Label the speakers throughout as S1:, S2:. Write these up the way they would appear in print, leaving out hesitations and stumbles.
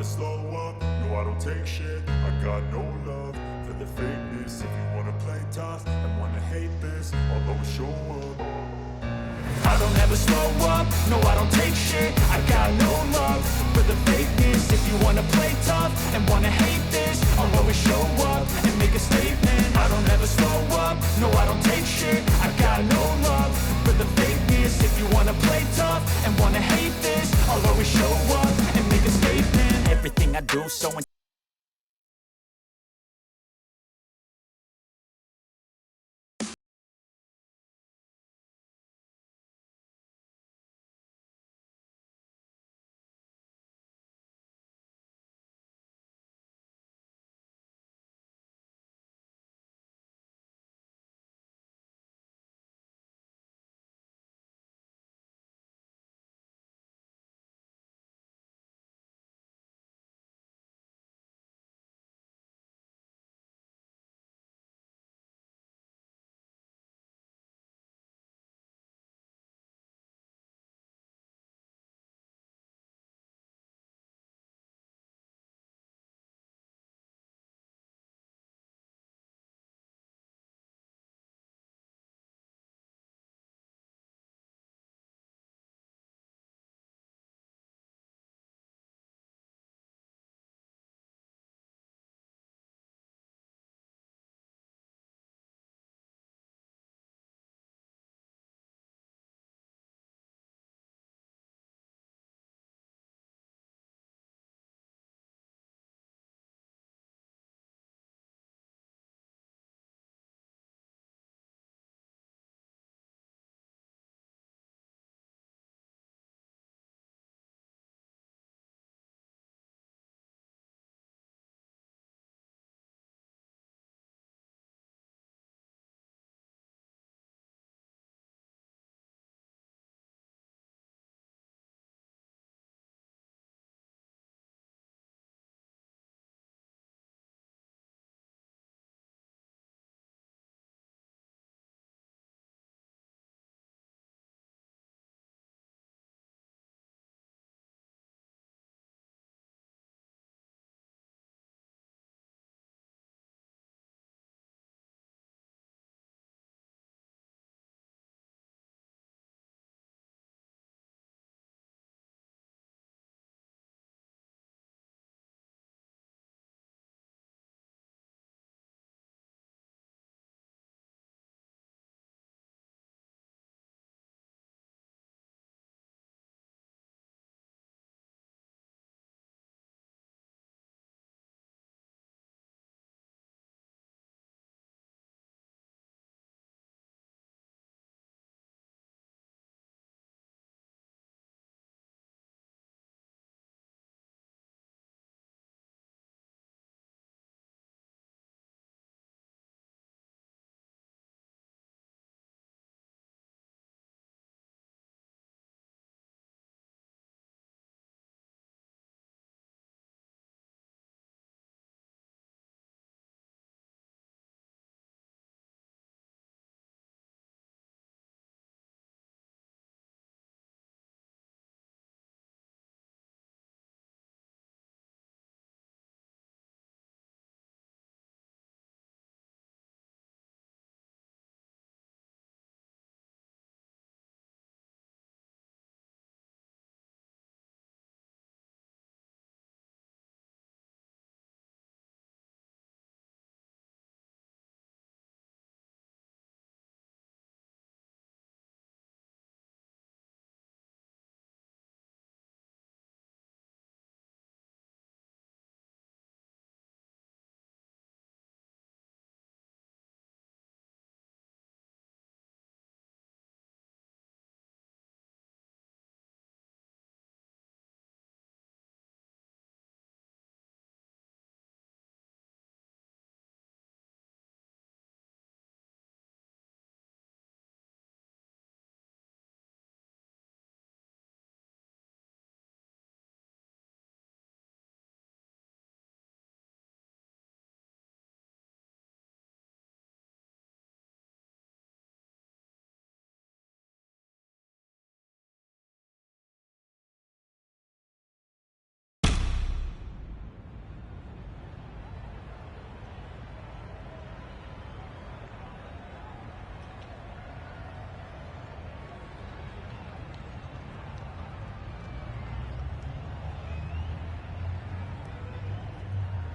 S1: slow up, no I don't take shit. I got no love for the fakeness. If you wanna play tough and wanna hate this, I'll always show up. I don't ever slow up, no I don't take shit. I got no love for the fakeness. If you wanna play tough and wanna hate this, I'll always show up and make a statement. I don't ever slow up, no I don't take shit. I got no love for the fakeness. If you wanna play tough and wanna hate this, I'll always show up and make a statement. Everything I do so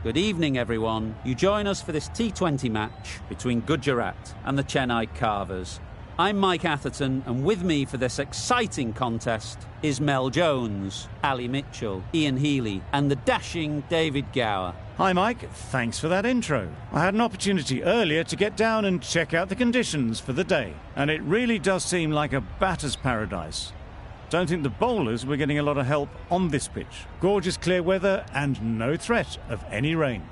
S2: Good evening, everyone. You join us for this T20 match between Gujarat and the Chennai Carvers. I'm Mike Atherton, and with me for this exciting contest is Mel Jones, Ali Mitchell, Ian Healy, and the dashing David Gower.
S3: Hi Mike, thanks for that intro. I had an opportunity earlier to get down and check out the conditions for the day, and it really does seem like a batter's paradise. Don't think the bowlers were getting a lot of help on this pitch. Gorgeous clear weather and no threat of any rain.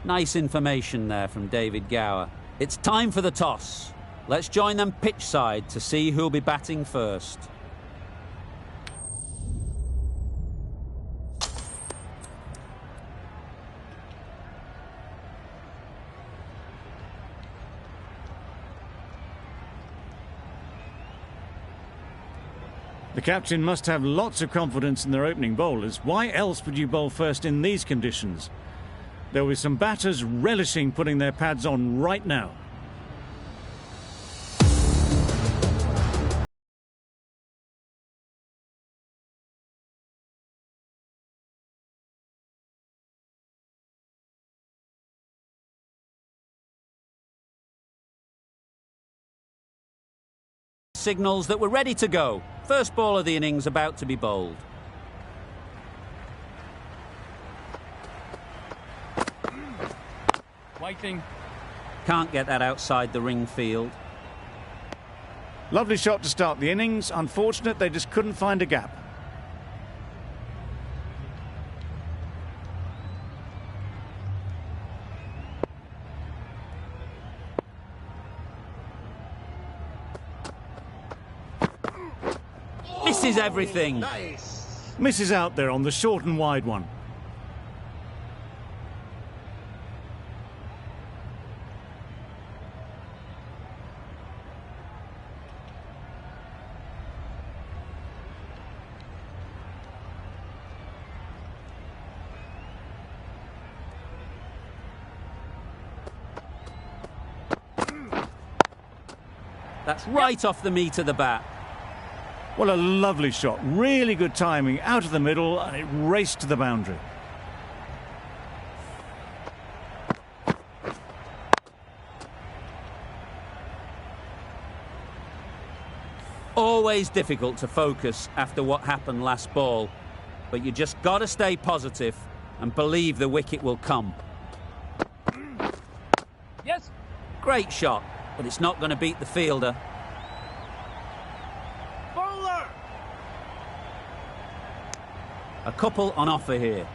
S2: Nice information there from David Gower. It's time for the toss. Let's join them pitch side to see who'll be batting first.
S3: The captain must have lots of confidence in their opening bowlers. Why else would you bowl first in these conditions? There will be some batters relishing putting their pads on right now.
S2: Signals that we're ready to go. First ball of the innings about to be bowled.
S4: Waiting.
S2: Can't get that outside the ring field.
S3: Lovely shot to start the innings. Unfortunate they just couldn't find a gap.
S2: Misses everything.
S4: Nice.
S3: Misses out there on the short and wide one.
S2: That's right off the meat of the bat.
S3: What a lovely shot. Really good timing. Out of the middle and it raced to the boundary.
S2: Always difficult to focus after what happened last ball, but you just got to stay positive and believe the wicket will come.
S4: Yes.
S2: Great shot, but it's not going to beat the fielder.
S4: Bowler.
S2: A couple on offer here.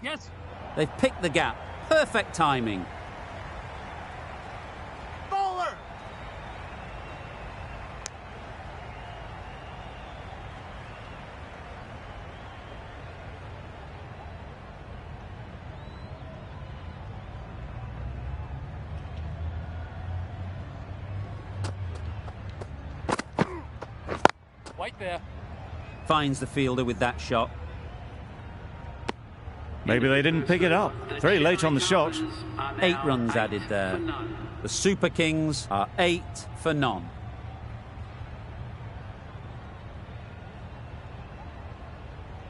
S4: Yes.
S2: They've picked the gap. Perfect timing.
S4: Bowler. Wait there.
S2: Finds the fielder with that shot.
S3: Maybe they didn't pick it up. Very late on the shot.
S2: 8 runs added there. The Super Kings are 8 for none.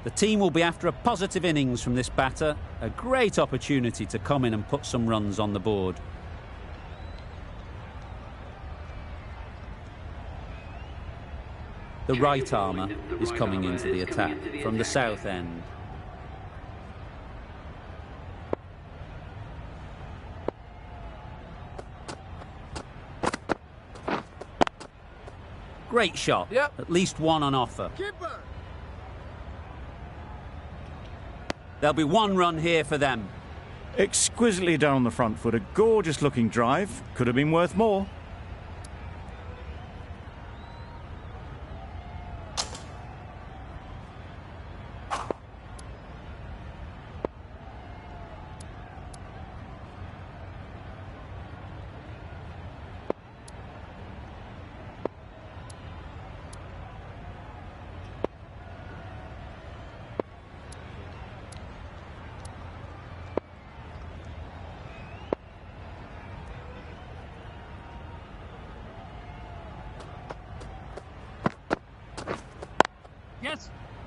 S2: The team will be after a positive innings from this batter. A great opportunity to come in and put some runs on the board. The right armour is coming into the attack from the south end. Great shot.
S4: Yep.
S2: At least one on offer.
S4: Keeper.
S2: There'll be 1 run here for them.
S3: Exquisitely done on the front foot. A gorgeous looking drive. Could have been worth more.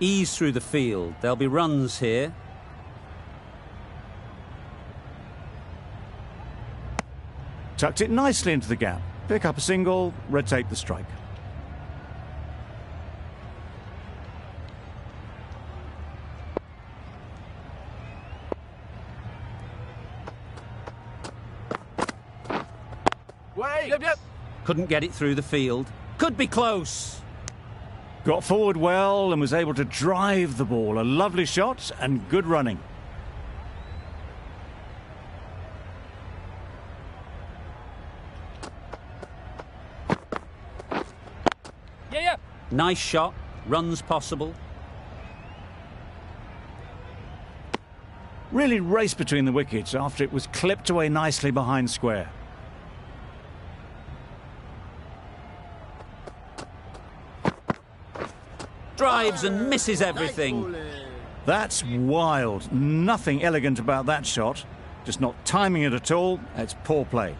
S2: Ease through the field. There'll be runs here.
S3: Tucked it nicely into the gap. Pick up a single, rotate the strike.
S4: Wait! Yep.
S2: Couldn't get it through the field. Could be close.
S3: Got forward well and was able to drive the ball. A lovely shot and good running.
S4: Yeah.
S2: Nice shot. Runs possible.
S3: Really raced between the wickets after it was clipped away nicely behind square.
S2: Drives and misses everything.
S3: That's wild. Nothing elegant about that shot. Just not timing it at all. It's poor play.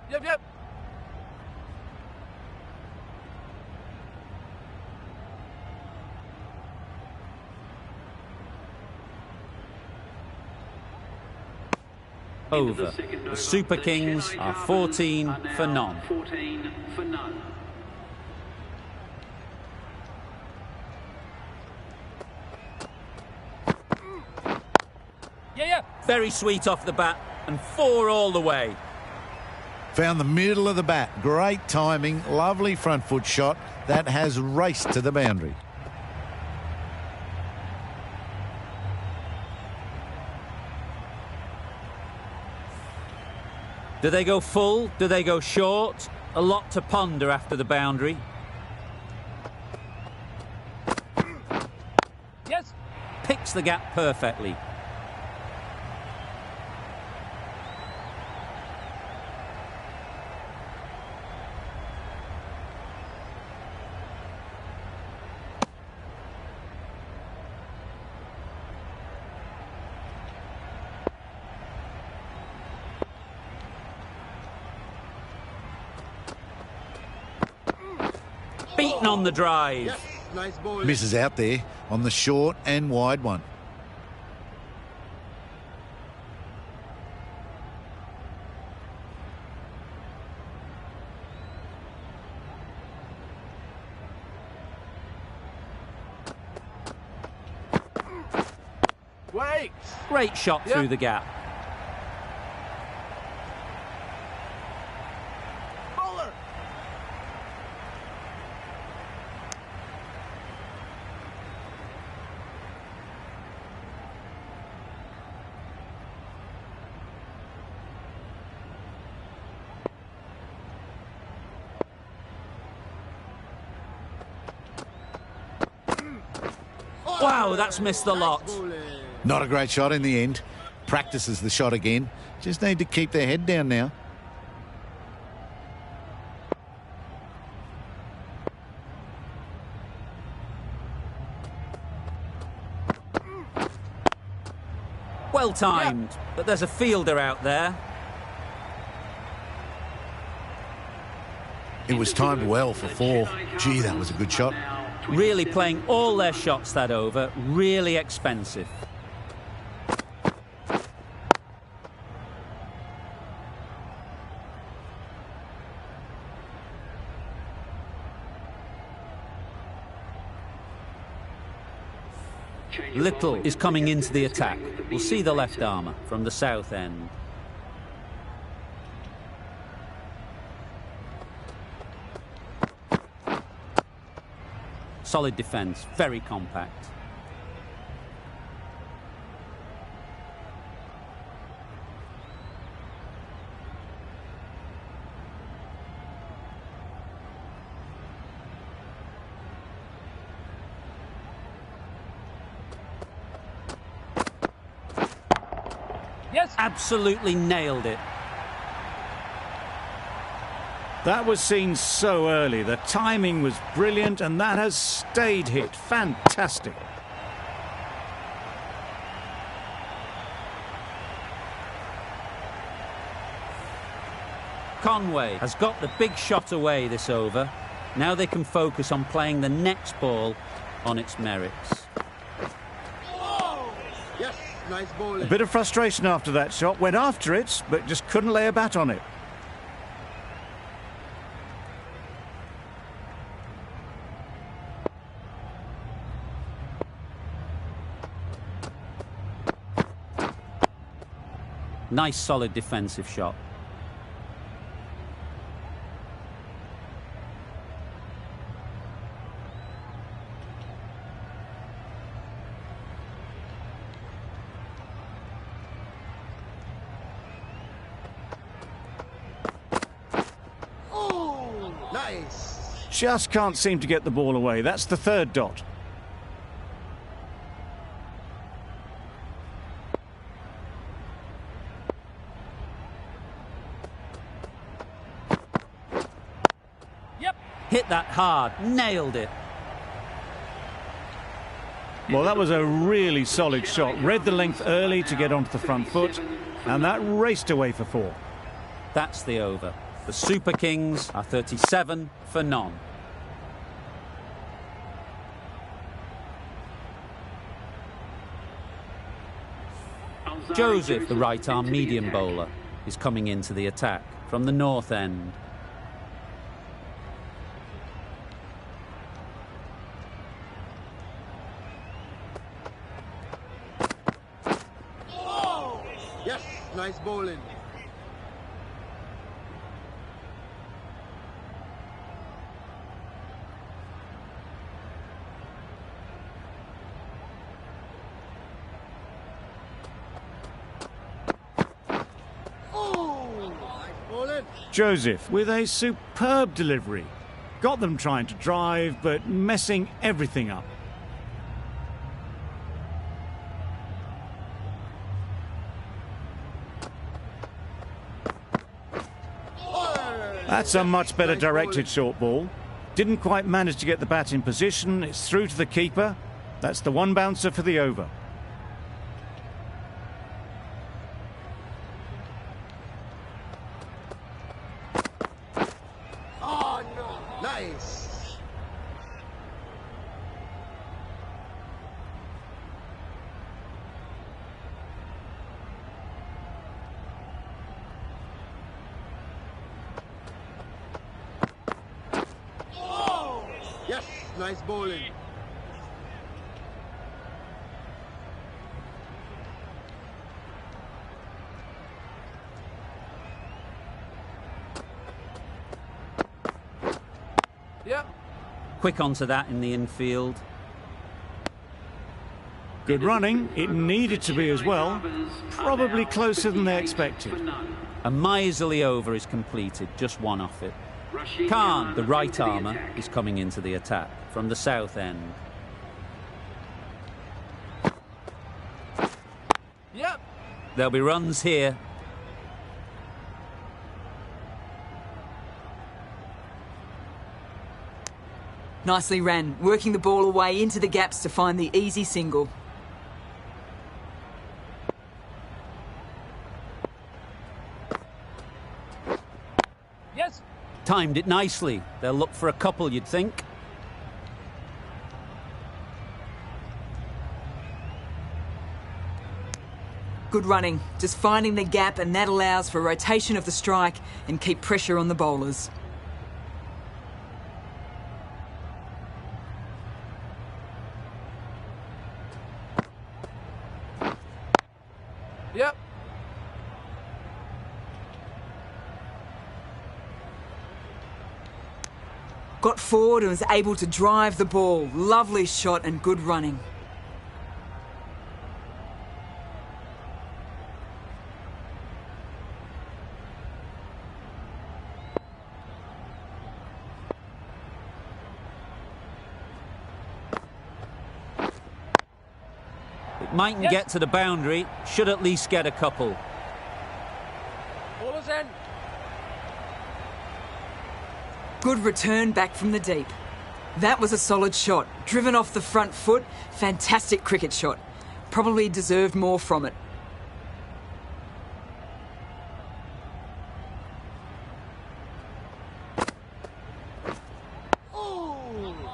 S4: Yep.
S2: Over. The Super Kings are 14 for none.
S4: Yeah.
S2: Very sweet off the bat and 4 all the way.
S5: Found the middle of the bat. Great timing. Lovely front foot shot. That has raced to the boundary.
S2: Do they go full? Do they go short? A lot to ponder after the boundary.
S4: Yes.
S2: Picks the gap perfectly. Beaten on the drive.
S5: Misses out there on the short and wide one.
S4: Wait.
S2: Great shot through the gap.
S4: Bowler.
S2: Wow, that's missed the lot.
S5: Not a great shot in the end. Practices the shot again. Just need to keep their head down now.
S2: Well timed, but there's a fielder out there.
S5: It was timed well for 4. Gee, that was a good shot.
S2: Really playing all their shots that over. Really expensive. Little is coming into the attack. We'll see the left armour from the south end. Solid defence, very compact.
S4: Yes.
S2: Absolutely nailed it.
S3: That was seen so early. The timing was brilliant and that has stayed hit. Fantastic.
S2: Conway has got the big shot away this over. Now they can focus on playing the next ball on its merits.
S6: Yes, nice ball.
S3: A bit of frustration after that shot. Went after it, but just couldn't lay a bat on it.
S2: Nice solid defensive shot.
S6: Oh, nice.
S3: Just can't seem to get the ball away. That's the third dot.
S4: Yep.
S2: Hit that hard, nailed it.
S3: Well, that was a really solid shot. Read the length early to get onto the front foot, and that raced away for 4.
S2: That's the over. The Super Kings are 37 for none. Joseph, the right-arm medium bowler, is coming into the attack from the north end.
S6: Yes, nice bowling.
S3: Joseph with a superb delivery. Got them trying to drive, but messing everything up. That's a much better directed short ball. Didn't quite manage to get the bat in position. It's through to the keeper. That's the one bouncer for the over.
S6: Oh, no. Nice. Yes, nice bowling.
S4: Yep.
S2: Quick onto that in the infield.
S3: Good running. It needed to be as well. Probably closer than they expected.
S2: A miserly over is completed, just one off it. Khan, the right armour, is coming into the attack from the south end.
S4: Yep.
S2: There'll be runs here.
S7: Nicely ran, working the ball away into the gaps to find the easy single.
S4: Yes.
S2: Timed it nicely. They'll look for a couple, you'd think.
S7: Good running, just finding the gap, and that allows for rotation of the strike and keep pressure on the bowlers.
S4: Yep.
S7: Got forward and was able to drive the ball. Lovely shot and good running.
S2: It mightn't
S4: Yes.
S2: get to the boundary, should at least get a couple.
S4: Bowler's end.
S7: Good return back from the deep. That was a solid shot. Driven off the front foot. Fantastic cricket shot. Probably deserved more from it.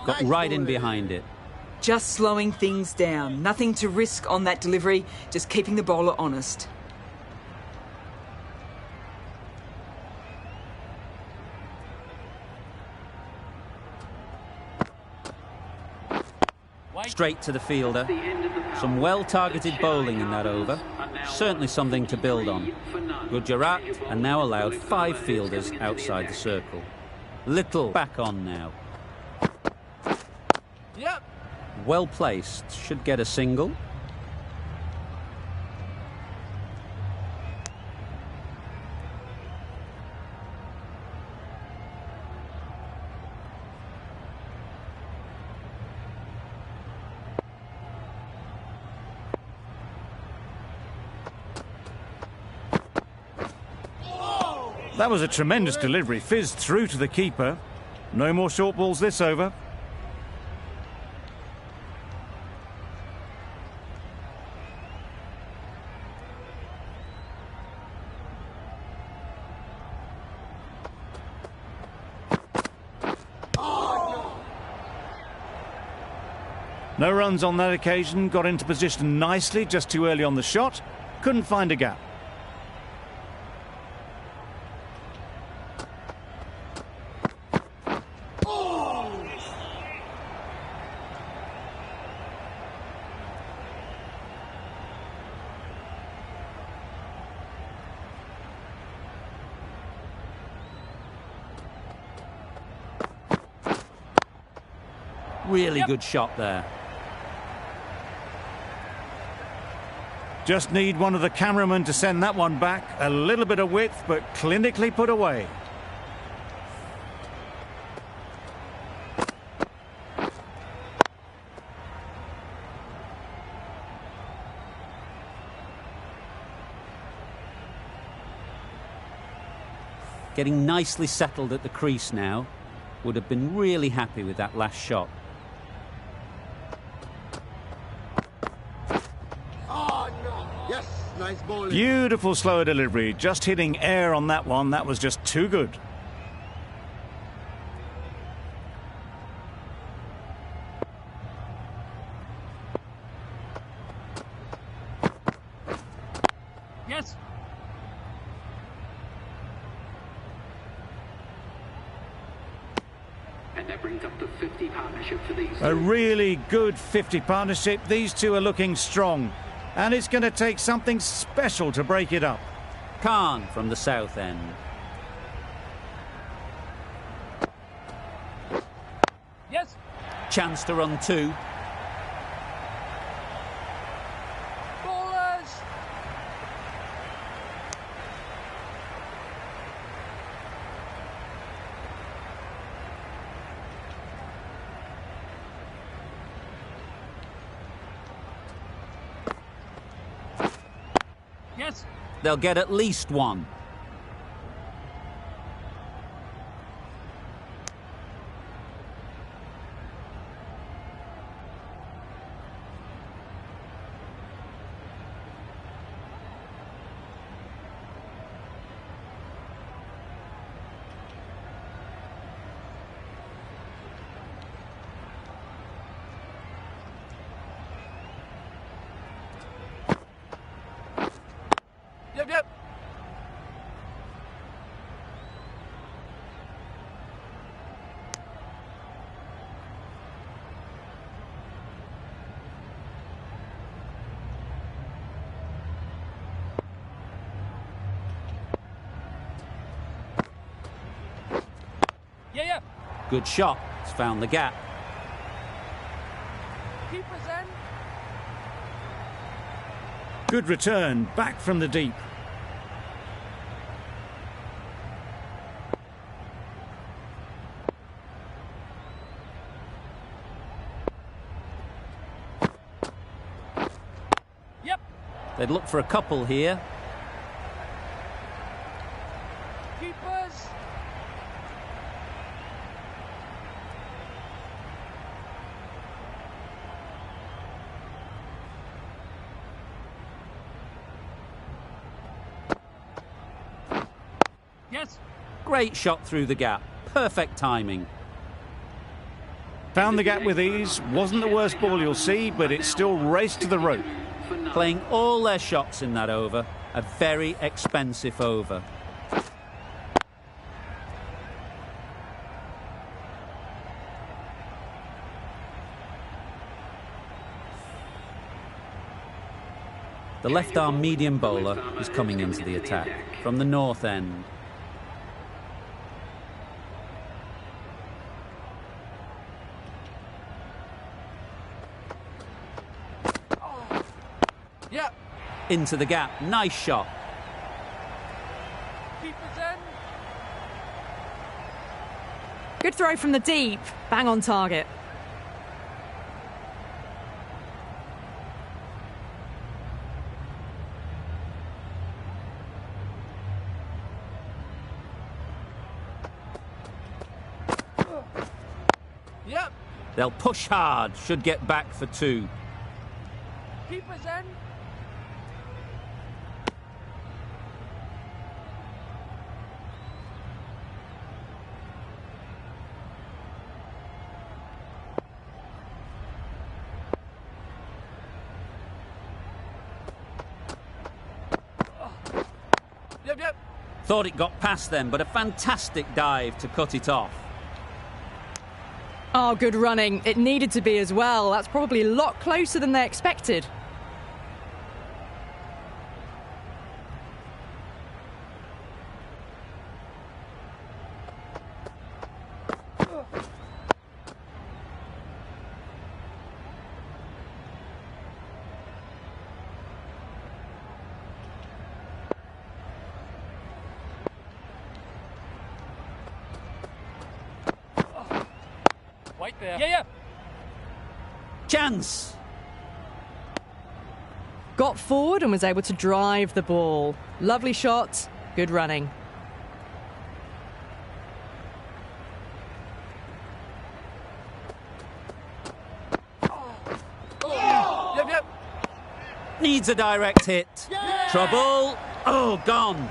S2: got
S6: Nice
S2: right in
S6: bowling.
S2: behind it.
S7: Just slowing things down. Nothing to risk on that delivery, just keeping the bowler honest.
S2: Straight to the fielder. Some well-targeted bowling in that over. Certainly something to build on. Gujarat are now allowed 5 fielders outside the circle. Little back on now.
S4: Yep.
S2: Well placed. Should get a single.
S3: That was a tremendous delivery, fizzed through to the keeper. No more short balls this over. No runs on that occasion, got into position nicely, just too early on the shot. Couldn't find a gap.
S2: Really good shot there.
S3: Just need one of the cameramen to send that one back. A little bit of width, but clinically put away.
S2: Getting nicely settled at the crease now. Would have been really happy with that last shot.
S6: Oh, no. Yes, nice bowling.
S3: Beautiful slower delivery. Just hitting air on that one. That was just too good.
S4: Yes.
S8: And that brings up the 50 partnership for these
S3: A
S8: two.
S3: really good 50 partnership. These two are looking strong. And it's going to take something special to break it up.
S2: Khan from the south end.
S4: Yes.
S2: Chance to run 2.
S4: Bowlers. Yes.
S2: They'll get at least 1.
S4: Yep, yep. Yeah, yeah.
S2: Good shot. It's found the gap.
S4: Keepers in.
S3: Good return, back from the deep.
S4: Yep.
S2: They'd look for a couple here.
S4: Keepers. Yes.
S2: Great shot through the gap. Perfect timing.
S3: Found the gap with ease. Wasn't the worst ball you'll see, but it still raced to the rope.
S2: Playing all their shots in that over. A very expensive over. The left-arm medium bowler is coming into the attack from the north end.
S4: Yeah.
S2: Into the gap. Nice shot.
S4: Keepers in.
S9: Good throw from the deep. Bang on target.
S4: Yep.
S2: They'll push hard. Should get back for 2.
S4: Keepers in. Yep.
S2: Thought it got past them, but a fantastic dive to cut it off.
S9: Oh, good running. It needed to be as well. That's probably a lot closer than they expected.
S4: Right there. Yeah.
S2: Chance.
S9: Got forward and was able to drive the ball. Lovely shot. Good running.
S4: Yep.
S2: Needs a direct hit. Trouble. Oh, gone.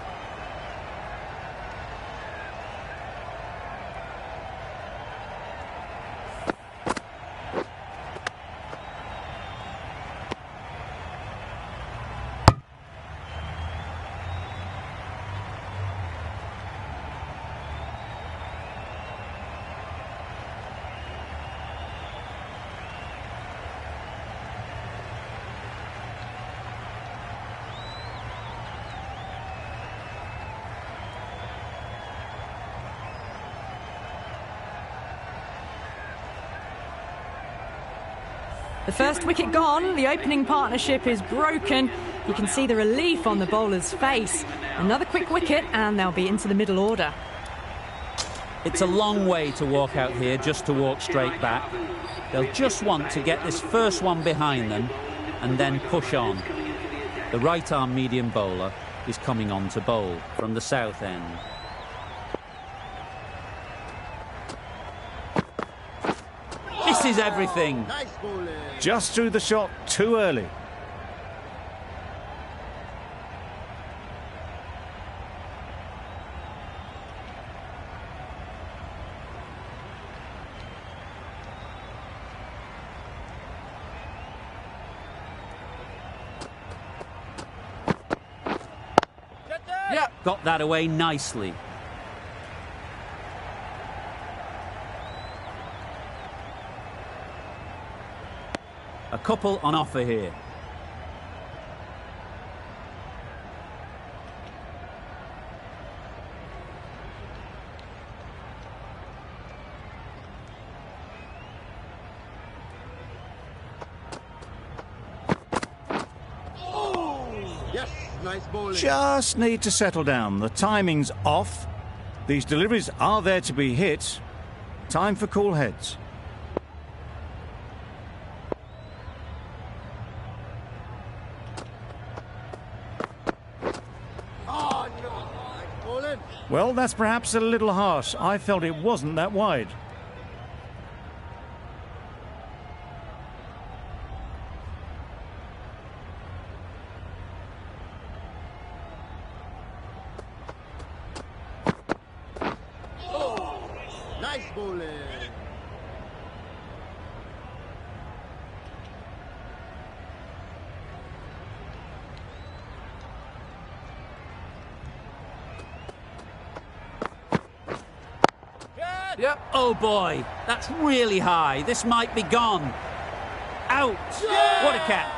S9: The first wicket gone, the opening partnership is broken. You can see the relief on the bowler's face. Another quick wicket and they'll be into the middle order.
S2: It's a long way to walk out here just to walk straight back. They'll just want to get this first one behind them and then push on. The right-arm medium bowler is coming on to bowl from the south end. This is everything.
S6: Nice bowling.
S3: Just threw the shot too early.
S4: Yeah.
S2: Got that away nicely. A couple on offer here.
S6: Yes, nice bowling.
S3: Just need to settle down. The timing's off. These deliveries are there to be hit. Time for cool heads.
S6: Oh, no. Nice bowling.
S3: Well, that's perhaps a little harsh. I felt it wasn't that wide.
S6: Nice bowling.
S4: Yep.
S2: Oh boy, that's really high. This might be gone. Out. What a catch.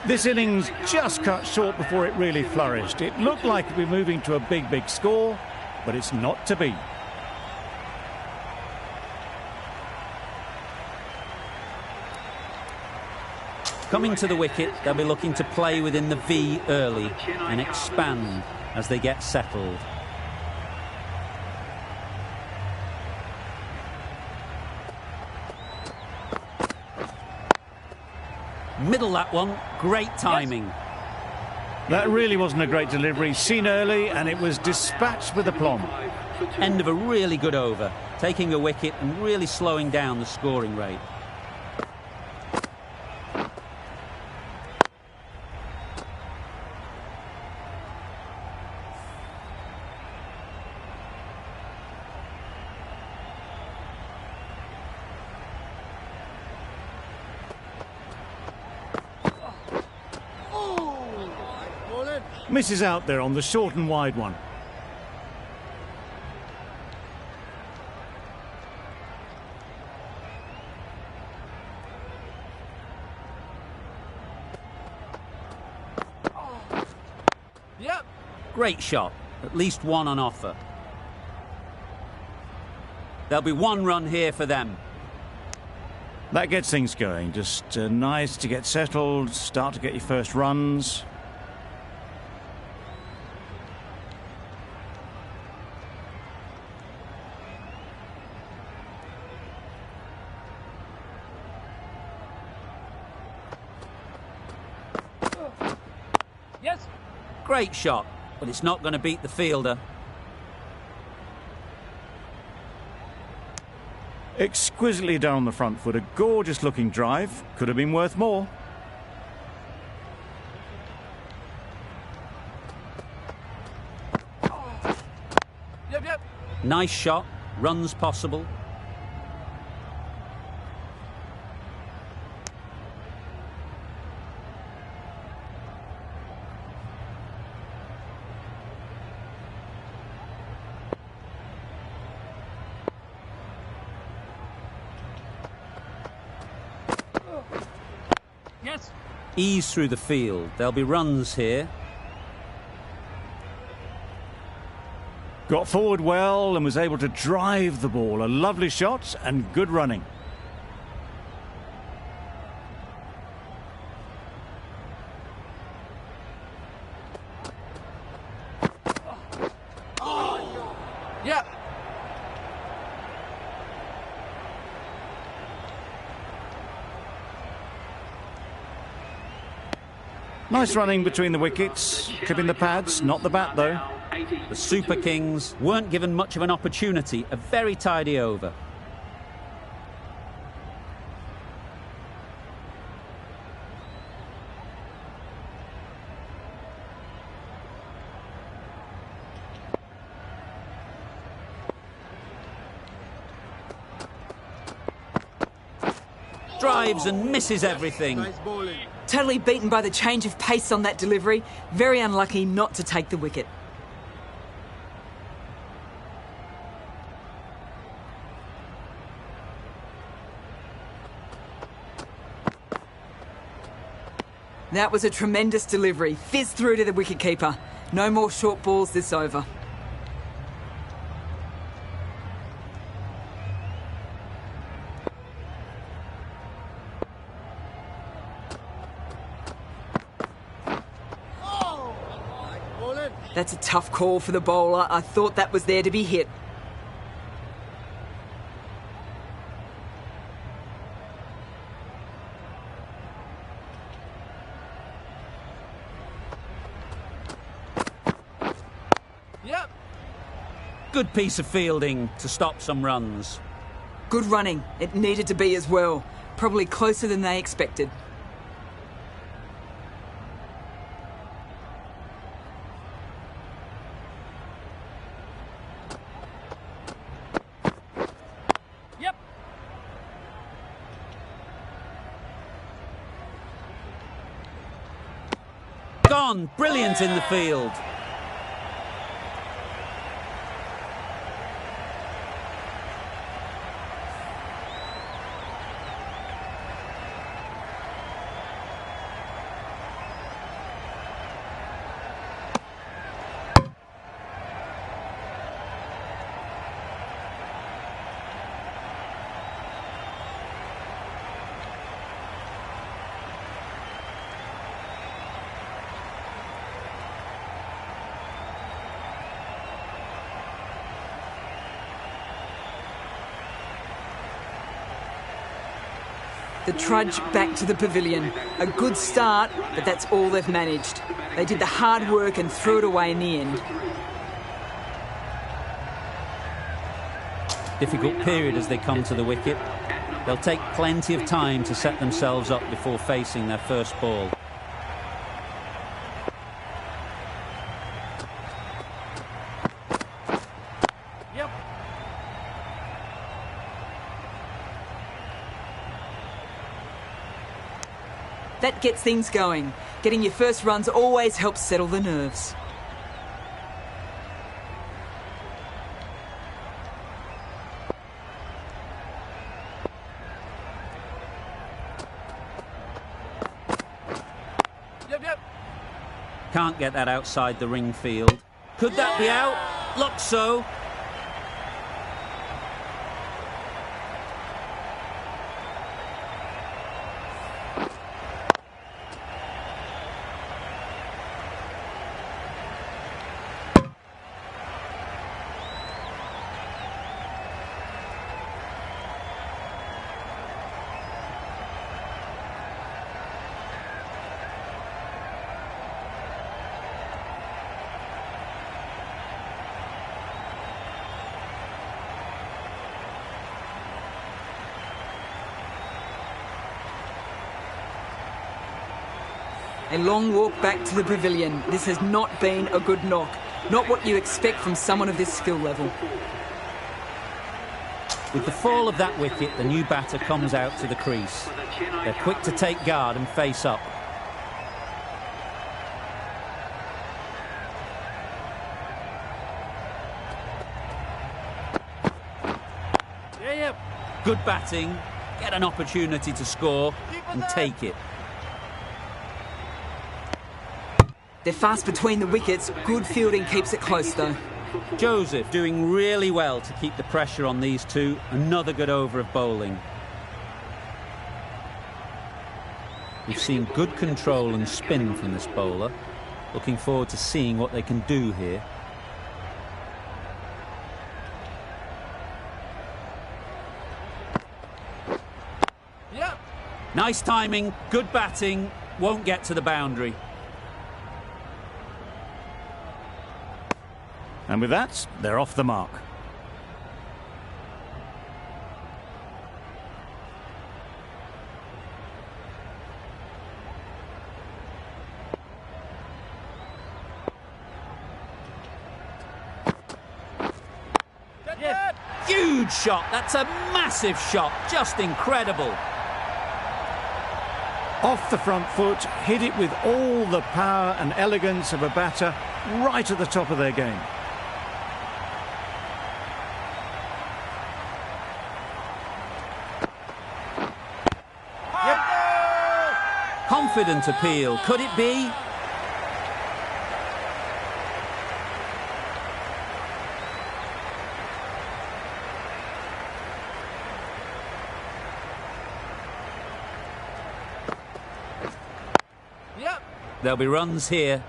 S3: This innings just cut short before it really flourished. It looked like it would be moving to a big score, but it's not to be.
S2: Coming to the wicket, they'll be looking to play within the V early and expand as they get settled. Middle that one, great timing.
S3: That really wasn't a great delivery, seen early, and it was dispatched with aplomb.
S2: End of a really good over, taking a wicket and really slowing down the scoring rate.
S3: Misses out there on the short and wide one.
S4: Yep.
S2: Great shot, at least one on offer. There'll be one run here for them.
S3: That gets things going. Just nice to get settled, start to get your first runs.
S4: Yes.
S2: Great shot, but it's not going to beat the fielder.
S3: Exquisitely down the front foot, a gorgeous looking drive. Could have been worth more.
S4: Yep.
S2: Nice shot, runs possible.
S4: Yes.
S2: Ease through the field. There'll be runs here.
S3: Got forward well and was able to drive the ball. A lovely shot and good running.
S4: Yep.
S3: Nice running between the wickets. Clipping the pads, not the bat though.
S2: The Super Kings weren't given much of an opportunity. A very tidy over. Drives and misses everything.
S6: Nice bowling.
S7: Totally beaten by the change of pace on that delivery. Very unlucky not to take the wicket. That was a tremendous delivery. Fizzed through to the wicketkeeper. No more short balls this over. That's a tough call for the bowler. I thought that was there to be hit.
S4: Yep.
S2: Good piece of fielding to stop some runs.
S7: Good running. It needed to be as well. Probably closer than they expected.
S4: Yep.
S2: Gone. Brilliant in the field.
S7: The trudge back to the pavilion. A good start, but that's all they've managed. They did the hard work and threw it away in the end.
S2: Difficult period as they come to the wicket. They'll take plenty of time to set themselves up before facing their first ball.
S4: Yep.
S7: That gets things going. Getting your first runs always helps settle the nerves.
S4: Yep.
S2: Can't get that outside the ring field. Could that be out? Looks so.
S7: A long walk back to the pavilion. This has not been a good knock. Not what you expect from someone of this skill level.
S2: With the fall of that wicket, the new batter comes out to the crease. They're quick to take guard and face up.
S4: Yep.
S2: Good batting, get an opportunity to score and take it.
S7: They're fast between the wickets. Good fielding keeps it close though.
S2: Joseph doing really well to keep the pressure on these two. Another good over of bowling. We've seen good control and spin from this bowler. Looking forward to seeing what they can do here.
S4: Yep.
S2: Nice timing, good batting, won't get to the boundary.
S3: And with that, they're off the mark.
S4: Yep.
S2: Huge shot, that's a massive shot, just incredible.
S3: Off the front foot, hit it with all the power and elegance of a batter right at the top of their game.
S2: Confident appeal, could it be?
S4: Yep.
S2: There'll be runs here.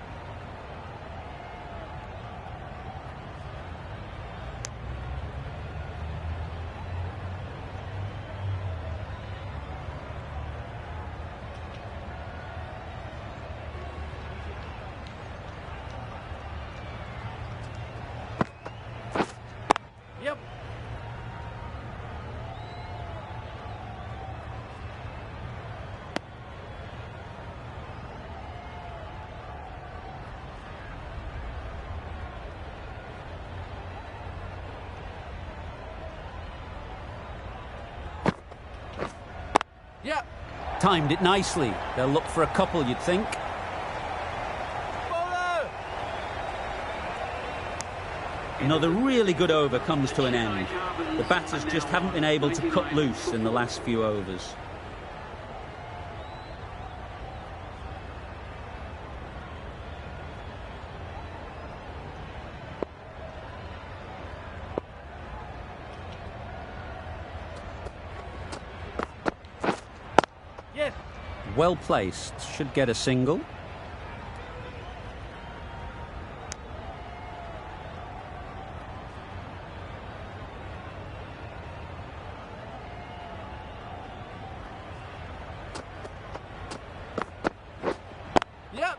S2: Timed it nicely. They'll look for a couple, you'd think.
S4: Bowler!
S2: Another really good over comes to an end. The batters just haven't been able to cut loose in the last few overs.
S4: Yes!
S2: Well placed, should get a single.
S4: Yep!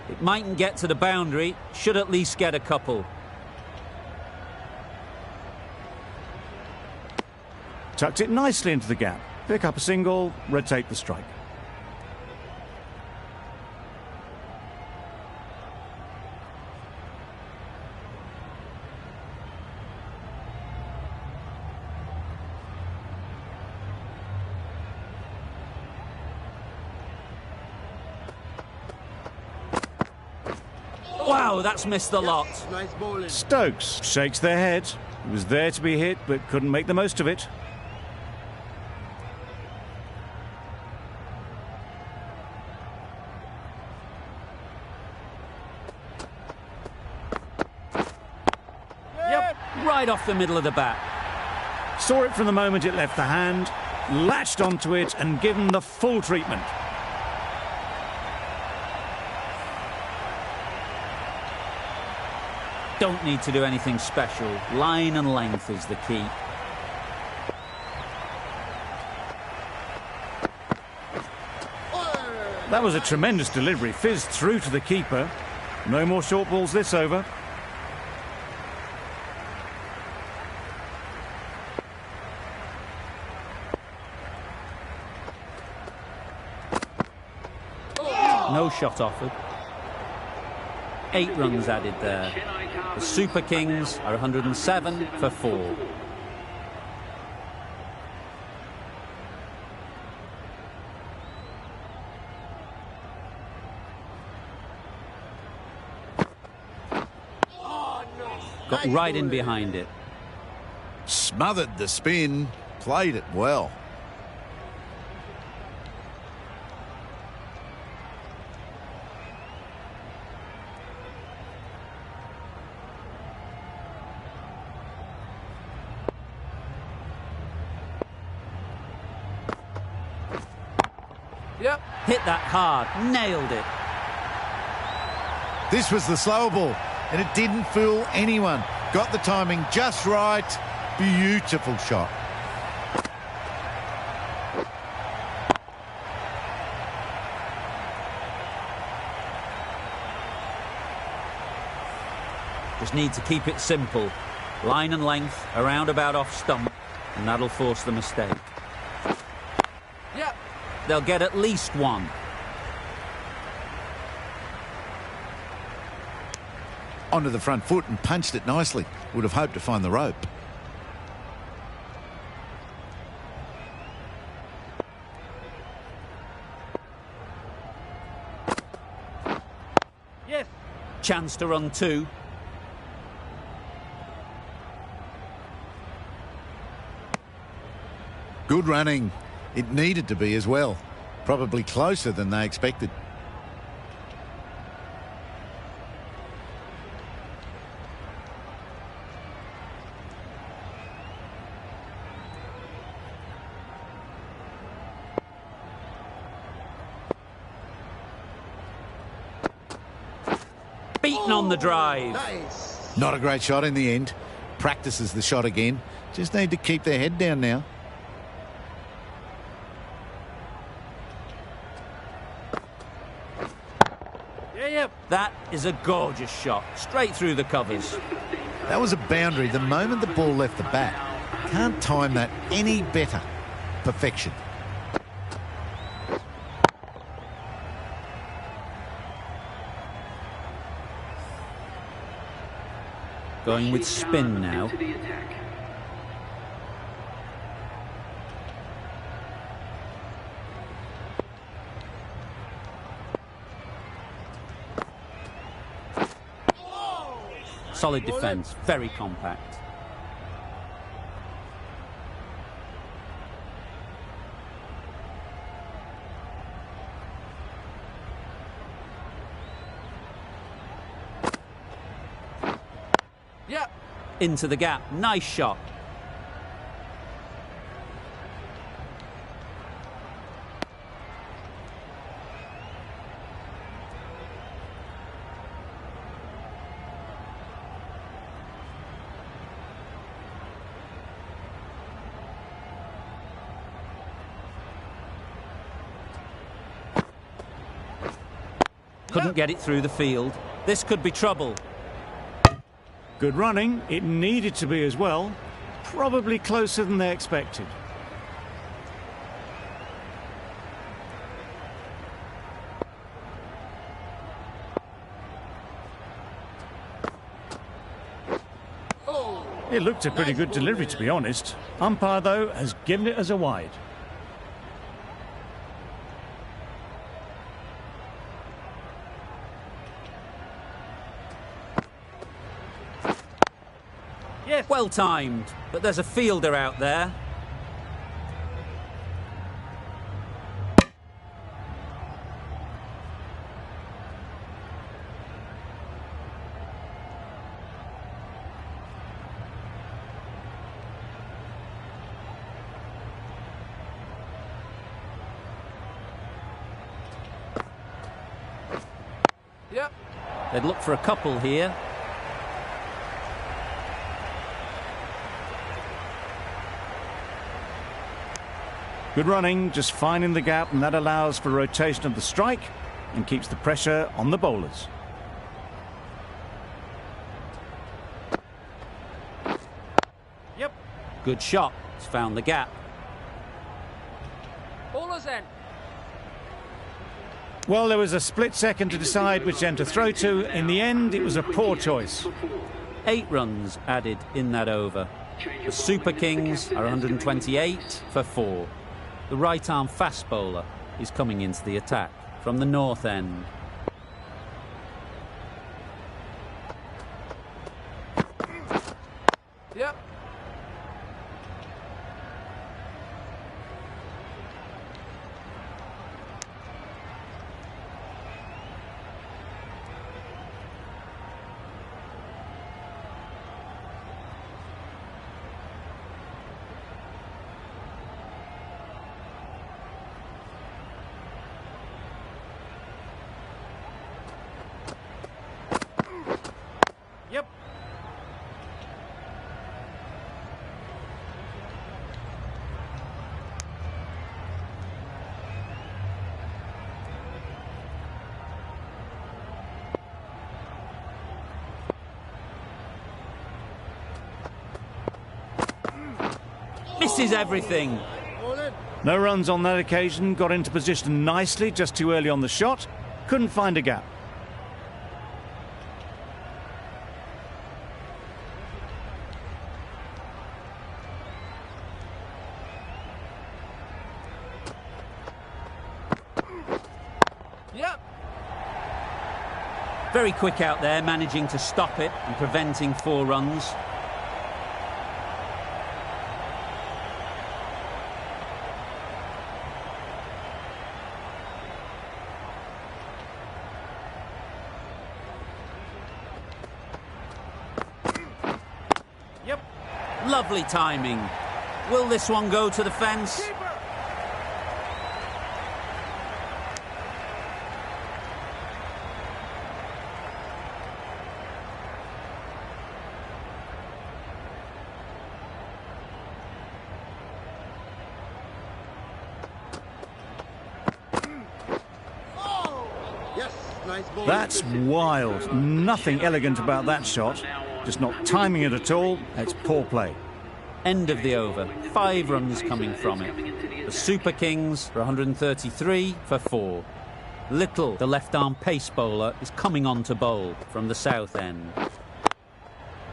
S2: It mightn't get to the boundary, should at least get a couple.
S3: Tucked it nicely into the gap. Pick up a single, rotate the strike.
S2: Wow, that's missed the lot.
S6: Nice bowling.
S3: Stokes shakes their head. It was there to be hit, but couldn't make the most of it.
S2: Yep, right off the middle of the bat.
S3: Saw it from the moment it left the hand, latched onto it and given the full treatment.
S2: Don't need to do anything special. Line and length is the key.
S3: That was a tremendous delivery, fizzed through to the keeper. No more short balls this over.
S2: No shot offered. 8 runs added there. The Super Kings are 107 for 4. Got right in behind it.
S5: Smothered the spin, played it well.
S4: Yep!
S2: Hit that hard, nailed it.
S5: This was the slower ball, and it didn't fool anyone. Got the timing just right. Beautiful shot.
S2: Just need to keep it simple. Line and length, around about off stump, and that'll force the mistake.
S4: Yep!
S2: They'll get at least one.
S5: Onto the front foot and punched it nicely. Would have hoped to find the rope.
S4: Yes!
S2: Chance to run 2.
S5: Good running. It needed to be as well. Probably closer than they expected.
S2: Beaten on the drive.
S6: Nice.
S5: Not a great shot in the end. Practices the shot again. Just need to keep their head down now.
S4: Yep!
S2: That is a gorgeous shot, straight through the covers.
S5: That was a boundary the moment the ball left the bat. Can't time that any better. Perfection.
S2: Going with spin now. Solid defence, very compact.
S4: Yeah.
S2: Into the gap, nice shot. Couldn't get it through the field. This could be trouble.
S3: Good running. It needed to be as well. Probably closer than they expected. It looked a pretty good delivery, to be honest. Umpire, though, has given it as a wide.
S4: Yes.
S2: Well timed, but there's a fielder out there.
S4: Yep.
S2: They'd look for a couple here.
S3: Good running, just finding the gap, and that allows for rotation of the strike and keeps the pressure on the bowlers.
S4: Yep.
S2: Good shot. It's found the gap.
S4: Bowler's end.
S3: Well, there was a split second to decide which end to throw to. In the end, it was a poor choice.
S2: 8 runs added in that over. The Super Kings are 128 for 4. The right-arm fast bowler is coming into the attack from the north end.
S4: Yep. Yep.
S2: Misses everything.
S3: No runs on that occasion, got into position nicely just too early on the shot, couldn't find a gap.
S4: Yep.
S2: Very quick out there, managing to stop it and preventing 4 runs.
S4: Yep.
S2: Lovely timing. Will this one go to the fence?
S6: Yes, nice ball.
S3: That's wild. Nothing elegant about that shot. Just not timing it at all. It's poor play.
S2: End of the over. 5 runs coming from it. The Super Kings are 133 for 4. Little, the left-arm pace bowler, is coming on to bowl from the south end.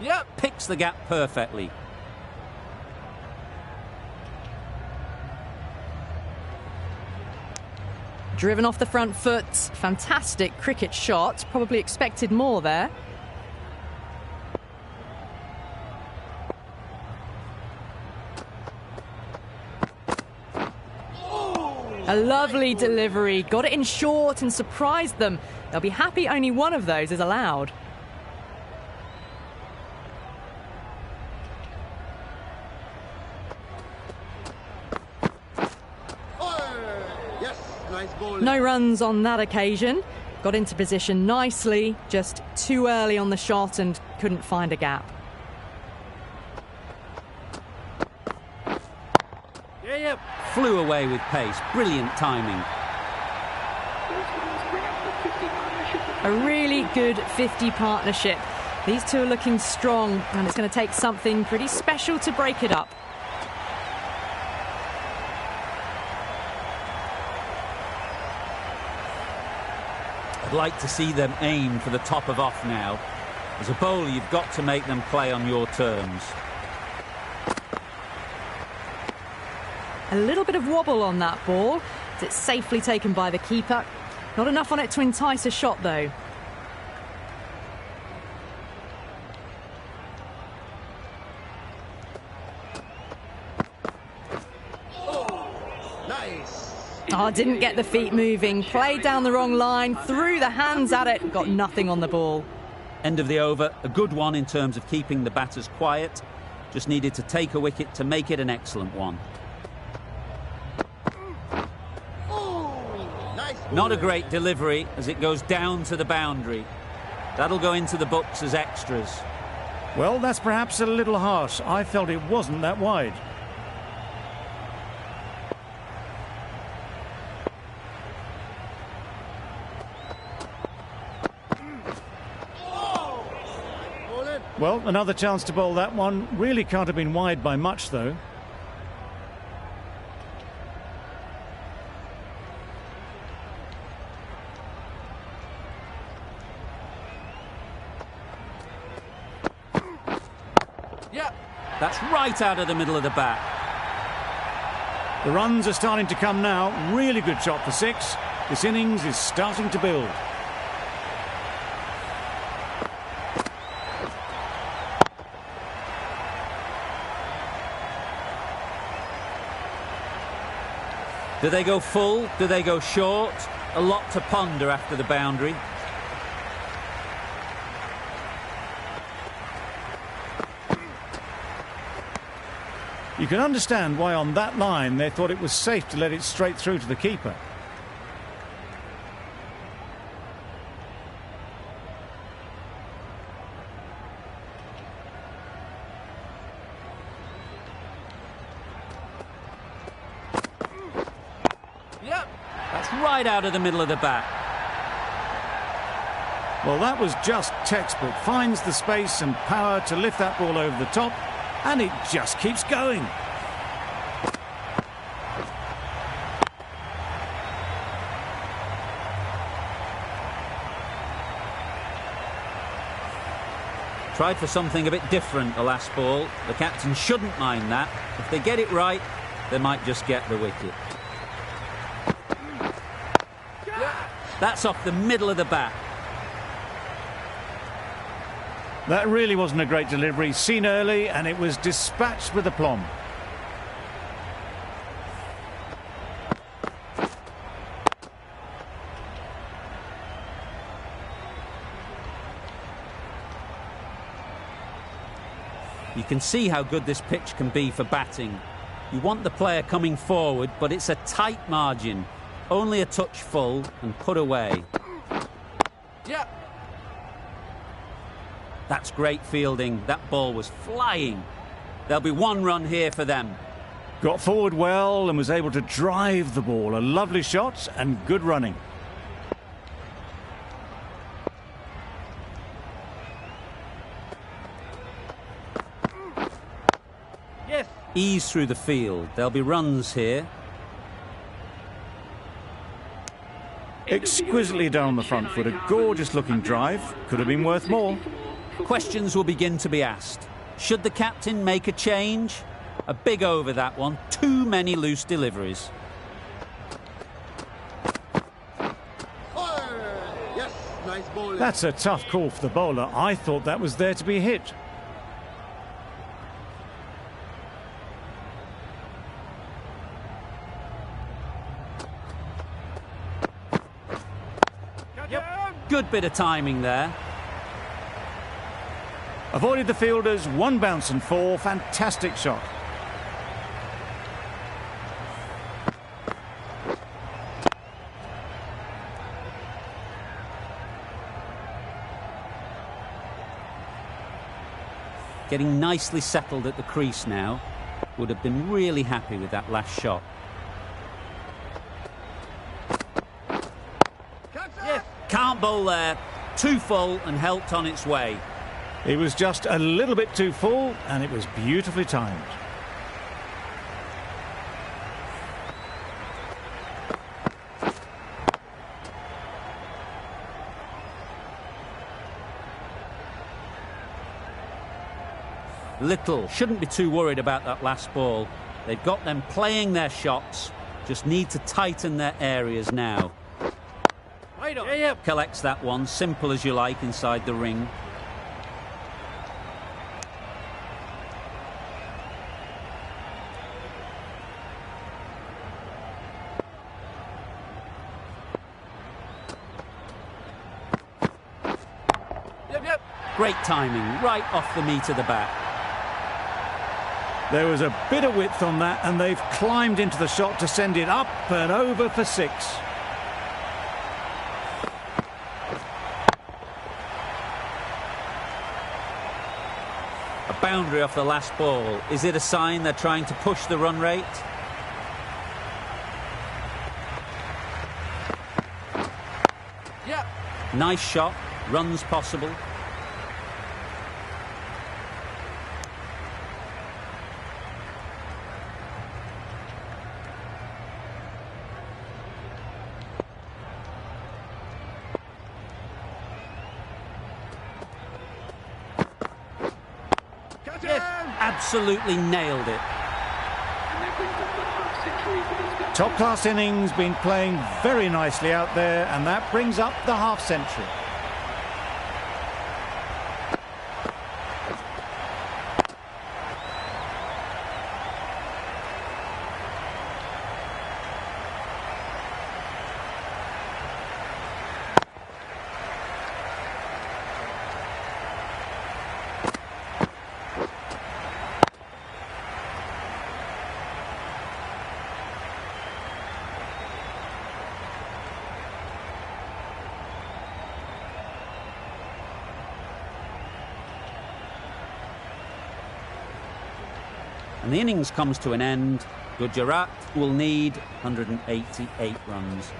S4: Yep.
S2: Picks the gap perfectly.
S9: Driven off the front foot. Fantastic cricket shot. Probably expected more there. A lovely delivery. Got it in short and surprised them. They'll be happy only one of those is allowed.
S6: Yes, nice bowling.
S9: No runs on that occasion. Got into position nicely, just too early on the shot and couldn't find a gap.
S4: Yep.
S2: Flew away with pace. Brilliant timing.
S9: A really good 50 partnership. These two are looking strong, and it's going to take something pretty special to break it up.
S2: I'd like to see them aim for the top of off now. As a bowler, you've got to make them play on your terms.
S9: A little bit of wobble on that ball. It's safely taken by the keeper. Not enough on it to entice a shot, though.
S6: Nice.
S9: Oh, didn't get the feet moving. Played down the wrong line, threw the hands at it, got nothing on the ball.
S2: End of the over. A good one in terms of keeping the batters quiet. Just needed to take a wicket to make it an excellent one. Not a great delivery as it goes down to the boundary. That'll go into the books as extras.
S3: Well, that's perhaps a little harsh. I felt it wasn't that wide. Well, another chance to bowl that one. Really can't have been wide by much, though.
S2: That's right out of the middle of the bat.
S3: The runs are starting to come now. Really good shot for 6. This innings is starting to build.
S2: Do they go full? Do they go short? A lot to ponder after the boundary.
S3: You can understand why on that line they thought it was safe to let it straight through to the keeper.
S2: That's right out of the middle of the bat.
S3: Well, that was just textbook. Finds the space and power to lift that ball over the top, and it just keeps going.
S2: Tried for something a bit different the last ball. The captain shouldn't mind that. If they get it right, they might just get the wicket. That's off the middle of the bat.
S3: That really wasn't a great delivery. Seen early, and it was dispatched with aplomb.
S2: You can see how good this pitch can be for batting. You want the player coming forward, but it's a tight margin. Only a touch full and put away. That's great fielding. That ball was flying. There'll be 1 run here for them.
S3: Got forward well and was able to drive the ball. A lovely shot and good running.
S2: Ease through the field. There'll be runs here.
S3: Exquisitely down the front foot. A gorgeous looking drive. Could have been worth more.
S2: Questions will begin to be asked. Should the captain make a change? A big over that one. Too many loose deliveries.
S6: Yes, nice bowling.
S3: That's a tough call for the bowler. I thought that was there to be hit.
S2: Good bit of timing there.
S3: Avoided the fielders, 1 bounce and 4. Fantastic shot.
S2: Getting nicely settled at the crease now. Would have been really happy with that last shot.
S4: Yes.
S2: Can't bowl there. Too full and helped on its way.
S3: It was just a little bit too full, and it was beautifully timed.
S2: Little shouldn't be too worried about that last ball. They've got them playing their shots. Just need to tighten their areas now.
S4: Right on. Yeah.
S2: Collects that one, simple as you like, inside the ring.
S4: Yep.
S2: Great timing, right off the meat of the bat.
S3: There was a bit of width on that, and they've climbed into the shot to send it up and over for 6.
S2: A boundary off the last ball. Is it a sign they're trying to push the run rate?
S4: Yeah.
S2: Nice shot, runs possible.
S4: Yes.
S2: Absolutely nailed it.
S8: And that brings up the half century for this guy.
S3: Top class innings, been playing very nicely out there, and that brings up the half century.
S2: And the innings comes to an end. Gujarat will need 188 runs.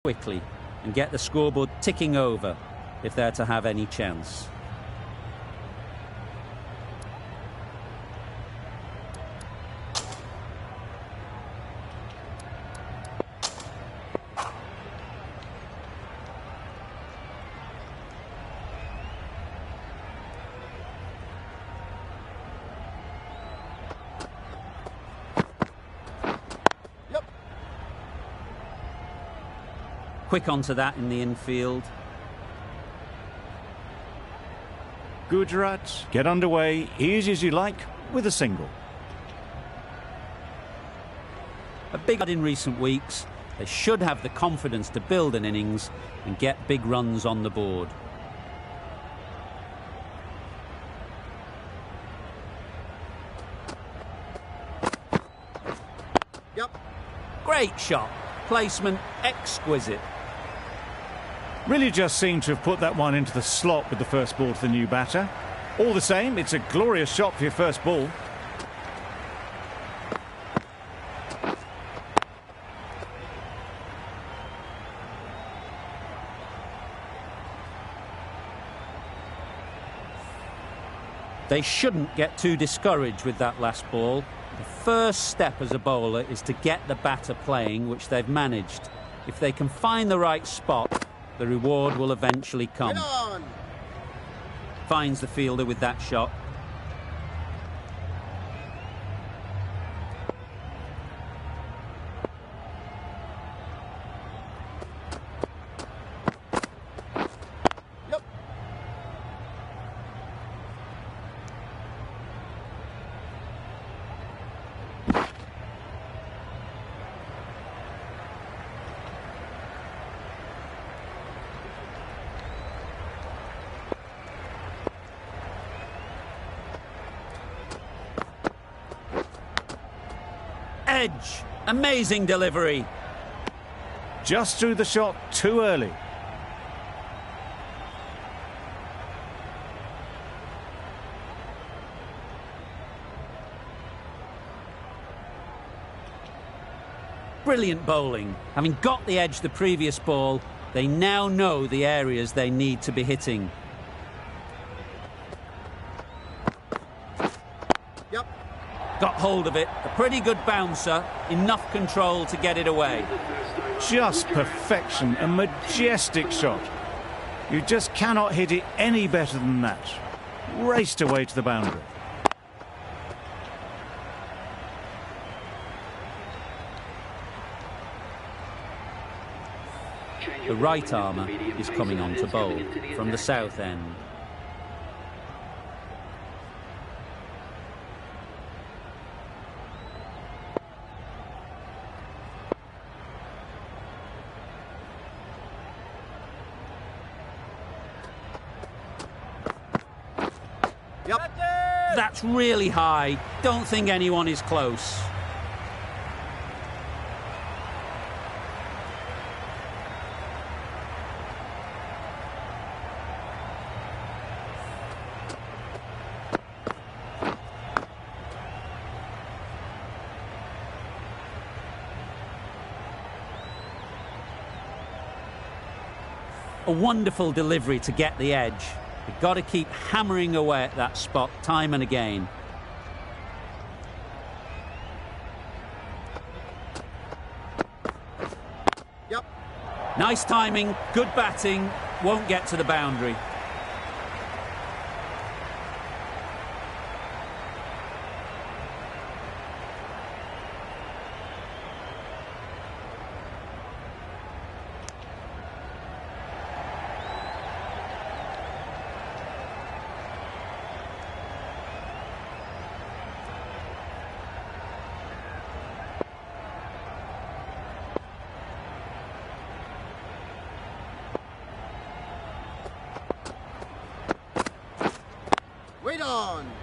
S2: quickly and get the scoreboard ticking over if they're to have any chance. Quick onto that in the infield.
S3: Gujarat get underway easy as you like with a single.
S2: A big in recent weeks, they should have the confidence to build an innings and get big runs on the board.
S6: Yep.
S2: Great shot. Placement exquisite.
S3: Really just seemed to have put that one into the slot with the first ball to the new batter. All the same, it's a glorious shot for your first ball.
S2: They shouldn't get too discouraged with that last ball. The first step as a bowler is to get the batter playing, which they've managed. If they can find the right spot, the reward will eventually come. Finds the fielder with that shot. Edge. Amazing delivery.
S3: Just threw the shot too early.
S2: Brilliant bowling. Having got the edge the previous ball, they now know the areas they need to be hitting. Got hold of it, a pretty good bouncer, enough control to get it away.
S3: Just perfection, a majestic shot. You just cannot hit it any better than that. Raced away to the boundary.
S2: The right armour is coming on to bowl from the south end. That's really high. Don't think anyone is close. A wonderful delivery to get the edge. You've got to keep hammering away at that spot time and again.
S6: Yep.
S2: Nice timing, good batting, won't get to the boundary.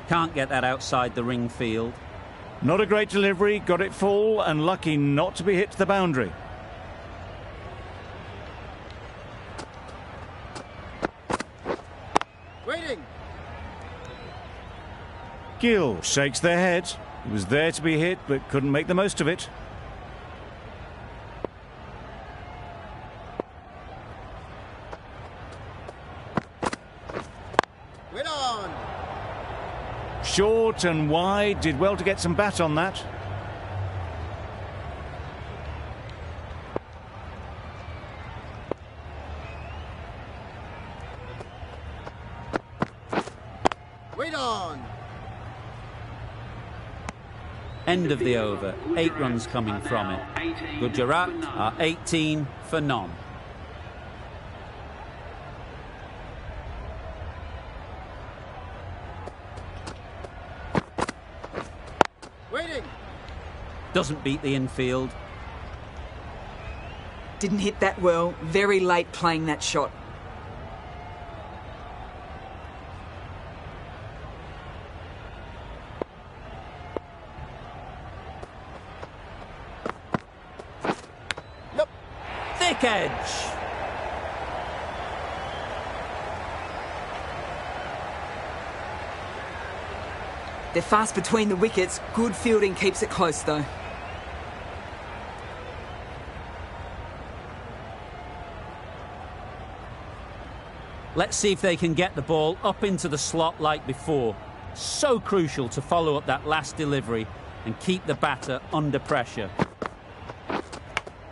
S2: Can't get that outside the ring field.
S3: Not a great delivery, got it full and lucky not to be hit to the boundary.
S6: Waiting.
S3: Gill shakes their head. He was there to be hit but couldn't make the most of it. short and wide. Did well to get some bat on that.
S6: Wait on.
S2: End of the over. 8 runs coming from it. Gujarat are 18 for none.
S6: Waiting.
S2: Doesn't beat the infield.
S7: Didn't hit that well. Very late playing that shot.
S6: Yep.
S2: Thick edge.
S7: They're fast between the wickets. Good fielding keeps it close though.
S2: Let's see if they can get the ball up into the slot like before. So crucial to follow up that last delivery and keep the batter under pressure.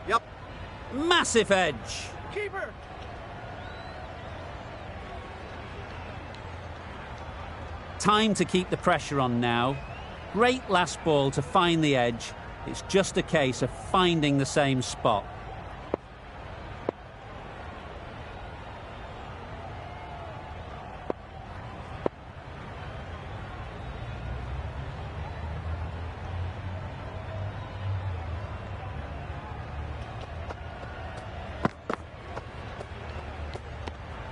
S6: Yep.
S2: Massive edge.
S4: Keeper.
S2: Time to keep the pressure on now. Great last ball to find the edge. It's just a case of finding the same spot.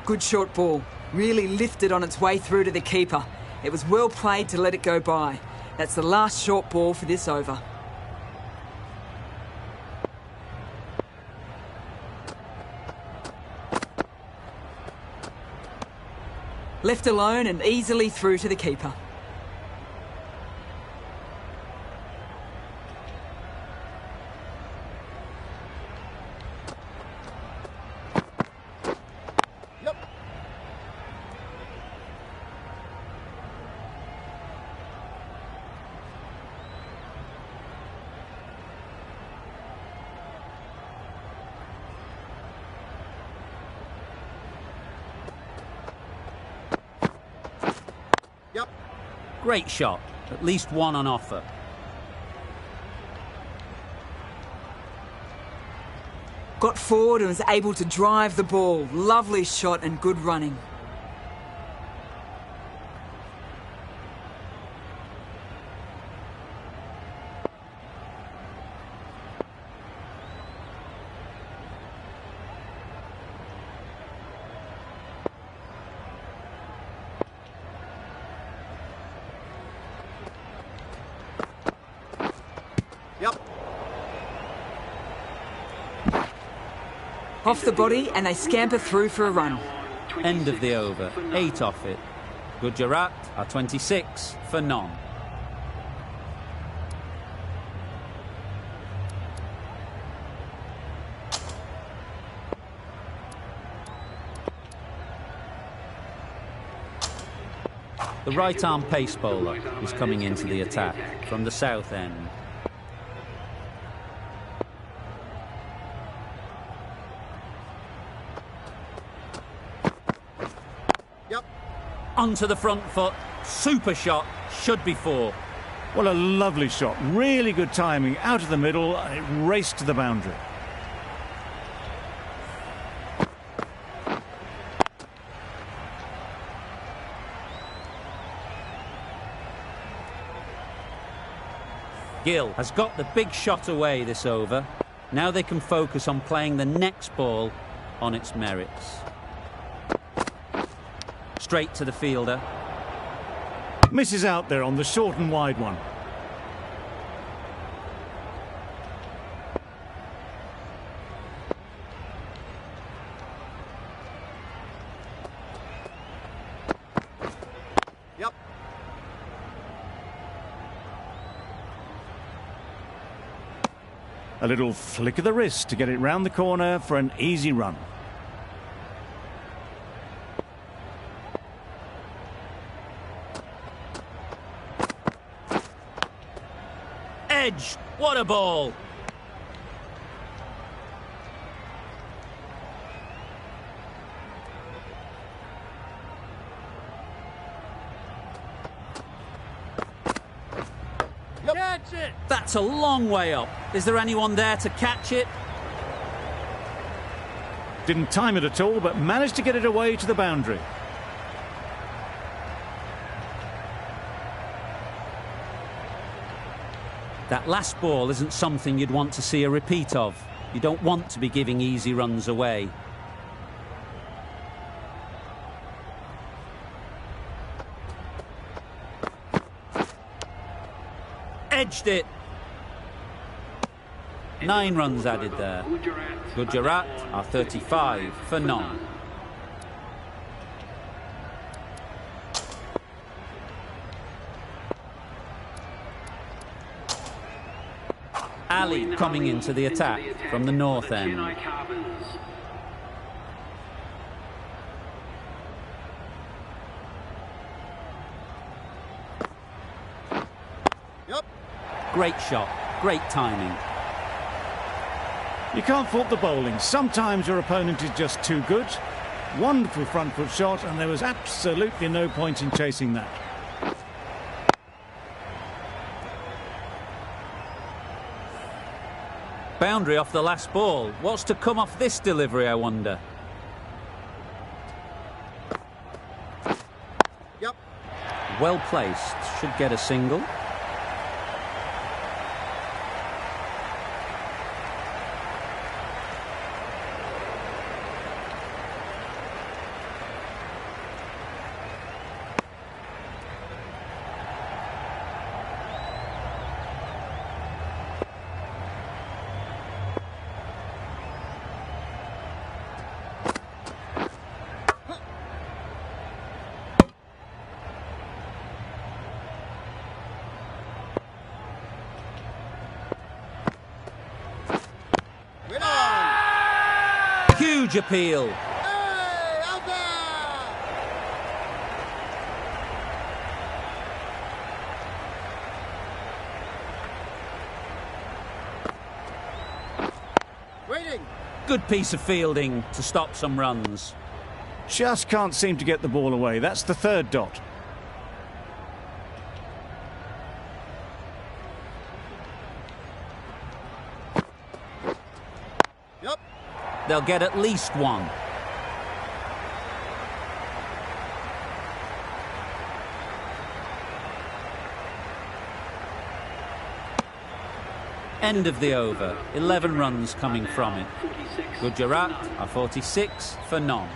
S7: Good short ball. Really lifted on its way through to the keeper. It was well played to let it go by. That's the last short ball for this over. Left alone and easily through to the keeper.
S6: Yep. Yep.
S2: Great shot. At least one on offer.
S7: Got forward and was able to drive the ball. Lovely shot and good running.
S6: Yep.
S7: Off the body and they scamper through for a run.
S2: End of the over. 8 off it. Gujarat are 26 for none. The right-arm pace bowler is coming into the attack from the south end.
S6: Yep.
S2: Onto the front foot. Super shot. Should be 4.
S3: Well, a lovely shot. Really good timing. Out of the middle, and it raced to the boundary.
S2: Gill has got the big shot away this over. Now they can focus on playing the next ball on its merits. Straight to the fielder.
S3: Misses out there on the short and wide one.
S6: Yep.
S3: A little flick of the wrist to get it round the corner for an easy run.
S2: Edge! What a ball!
S4: Catch it!
S2: That's a long way up. Is there anyone there to catch it?
S3: Didn't time it at all, but managed to get it away to the boundary.
S2: That last ball isn't something you'd want to see a repeat of. You don't want to be giving easy runs away. Edged it. 9 runs added there. Gujarat are 35 for none. Ali coming into the attack from the north end.
S6: Yep.
S2: Great shot, great timing.
S3: You can't fault the bowling. Sometimes your opponent is just too good. Wonderful front foot shot, and there was absolutely no point in chasing that.
S2: Boundary off the last ball. What's to come off this delivery, I wonder?
S6: Yep.
S2: Well placed. Should get a single. Huge appeal.
S6: Hey, out there! Waiting.
S2: Good piece of fielding to stop some runs.
S3: Just can't seem to get the ball away. That's the 3rd dot.
S6: Yep.
S2: They'll get at least one. End of the over. 11 runs coming from it. Gujarat are 46 for none.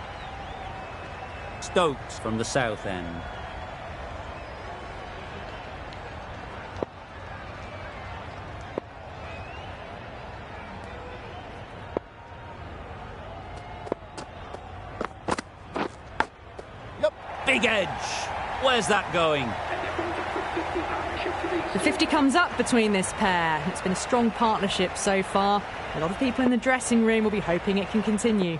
S2: Stokes from the south end. Big edge. Where's that going?
S9: The 50 comes up between this pair. It's been a strong partnership so far. A lot of people in the dressing room will be hoping it can continue.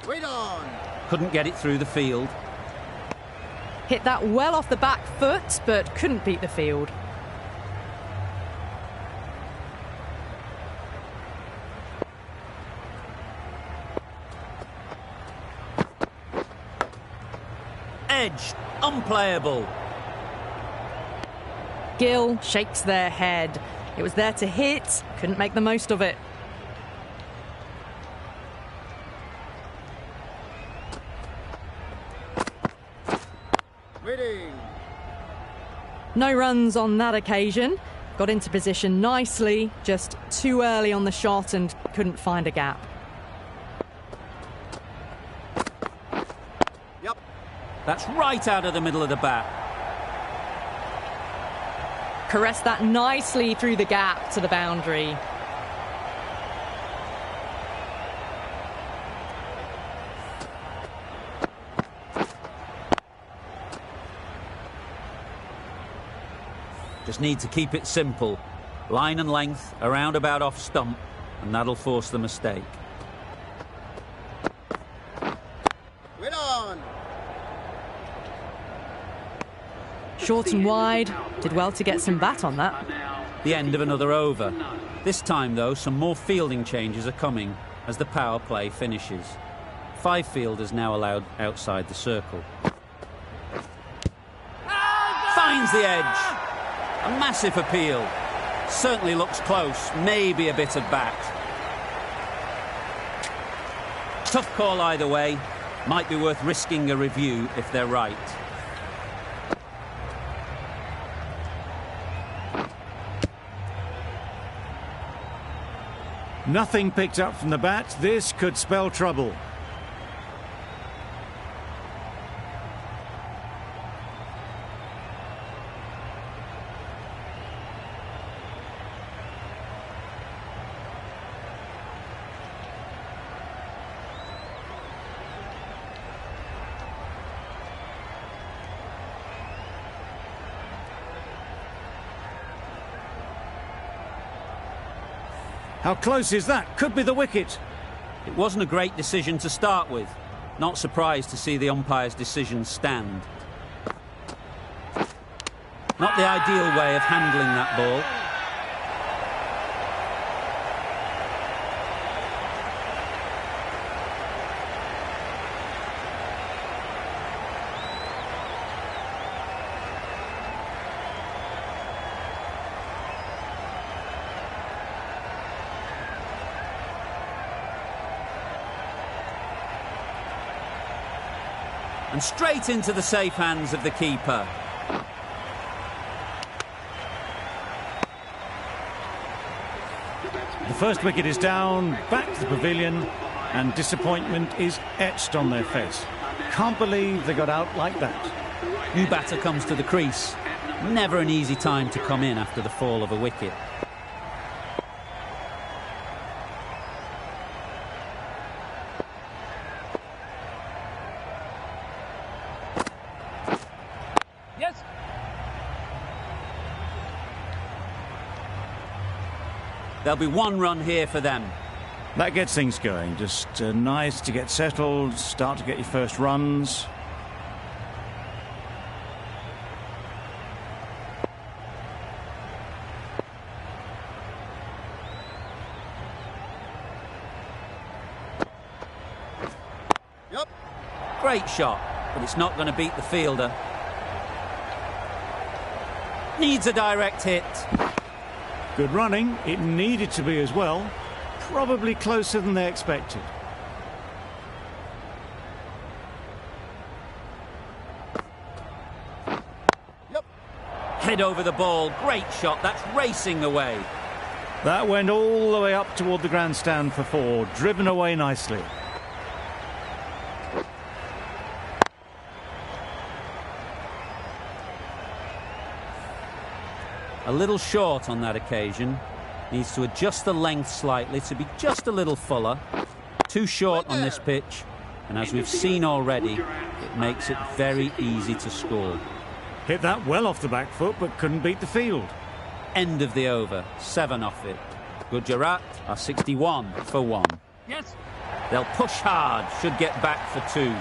S6: Wait on.
S2: Couldn't get it through the field.
S9: Hit that well off the back foot, but couldn't beat the field.
S2: Edge, unplayable.
S9: Gill shakes their head. It was there to hit, couldn't make the most of it.
S6: Waiting.
S9: No runs on that occasion. Got into position nicely, just too early on the shot and couldn't find a gap.
S6: Yep.
S2: That's right out of the middle of the bat.
S9: Caressed that nicely through the gap to the boundary.
S2: Just need to keep it simple. Line and length, around about off stump, and that'll force the mistake.
S6: Wait on.
S9: Short and wide. Did well to get some bat on that.
S2: The end of another over. This time, though, some more fielding changes are coming as the power play finishes. 5 fielders now allowed outside the circle. Finds the edge. A massive appeal. Certainly looks close. Maybe a bit of bat. Tough call either way. Might be worth risking a review if they're right.
S3: Nothing picked up from the bat. This could spell trouble. How close is that? Could be the wicket.
S2: It wasn't a great decision to start with. Not surprised to see the umpire's decision stand. Not the ideal way of handling that ball. And straight into the safe hands of the keeper.
S3: The first wicket is down, back to the pavilion, and disappointment is etched on their face. Can't believe they got out like that.
S2: New batter comes to the crease. Never an easy time to come in after the fall of a wicket. There'll be 1 run here for them.
S3: That gets things going. Just nice to get settled, start to get your first runs.
S6: Yep.
S2: Great shot, but it's not going to beat the fielder. Needs a direct hit.
S3: Good running. It needed to be as well. Probably closer than they expected.
S6: Yep.
S2: Head over the ball. Great shot. That's racing away.
S3: That went all the way up toward the grandstand for 4. Driven away nicely.
S2: A little short on that occasion. Needs to adjust the length slightly to be just a little fuller. Too short on this pitch, and as we've seen already, it makes it very easy to score.
S3: Hit that well off the back foot, but couldn't beat the field.
S2: End of the over, 7 off it. Gujarat are 61 for 1.
S4: Yes.
S2: They'll push hard, should get back for 2.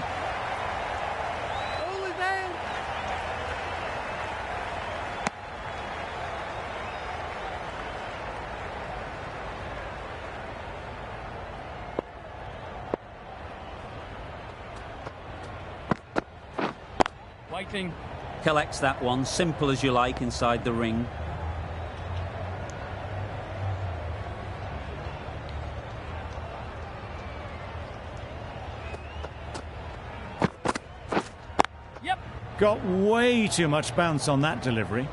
S4: Waiting.
S2: Collects that one, simple as you like, inside the ring.
S4: Yep.
S3: Got way too much bounce on that delivery.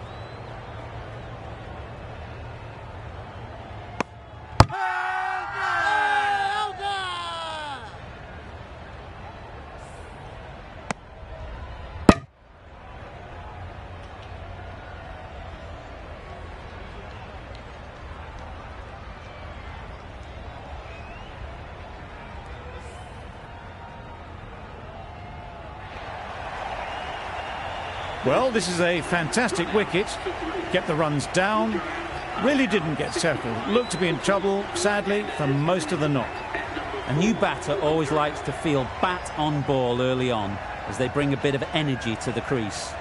S3: Well, this is a fantastic wicket. Get the runs down. Really didn't get settled. Looked to be in trouble, sadly, for most of the knock.
S2: A new batter always likes to feel bat on ball early on as they bring a bit of energy to the crease.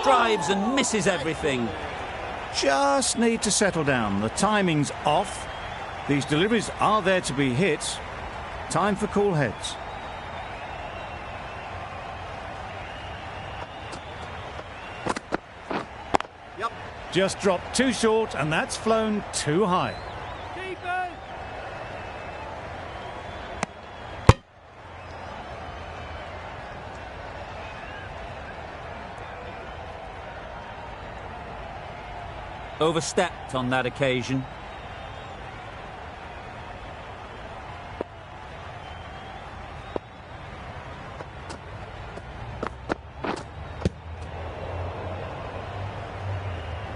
S2: drives and misses everything.
S3: Just need to settle down. The timing's off. These deliveries are there to be hit. Time for cool heads.
S6: Yep.
S3: Just dropped too short, and that's flown too high.
S2: Overstepped on that occasion.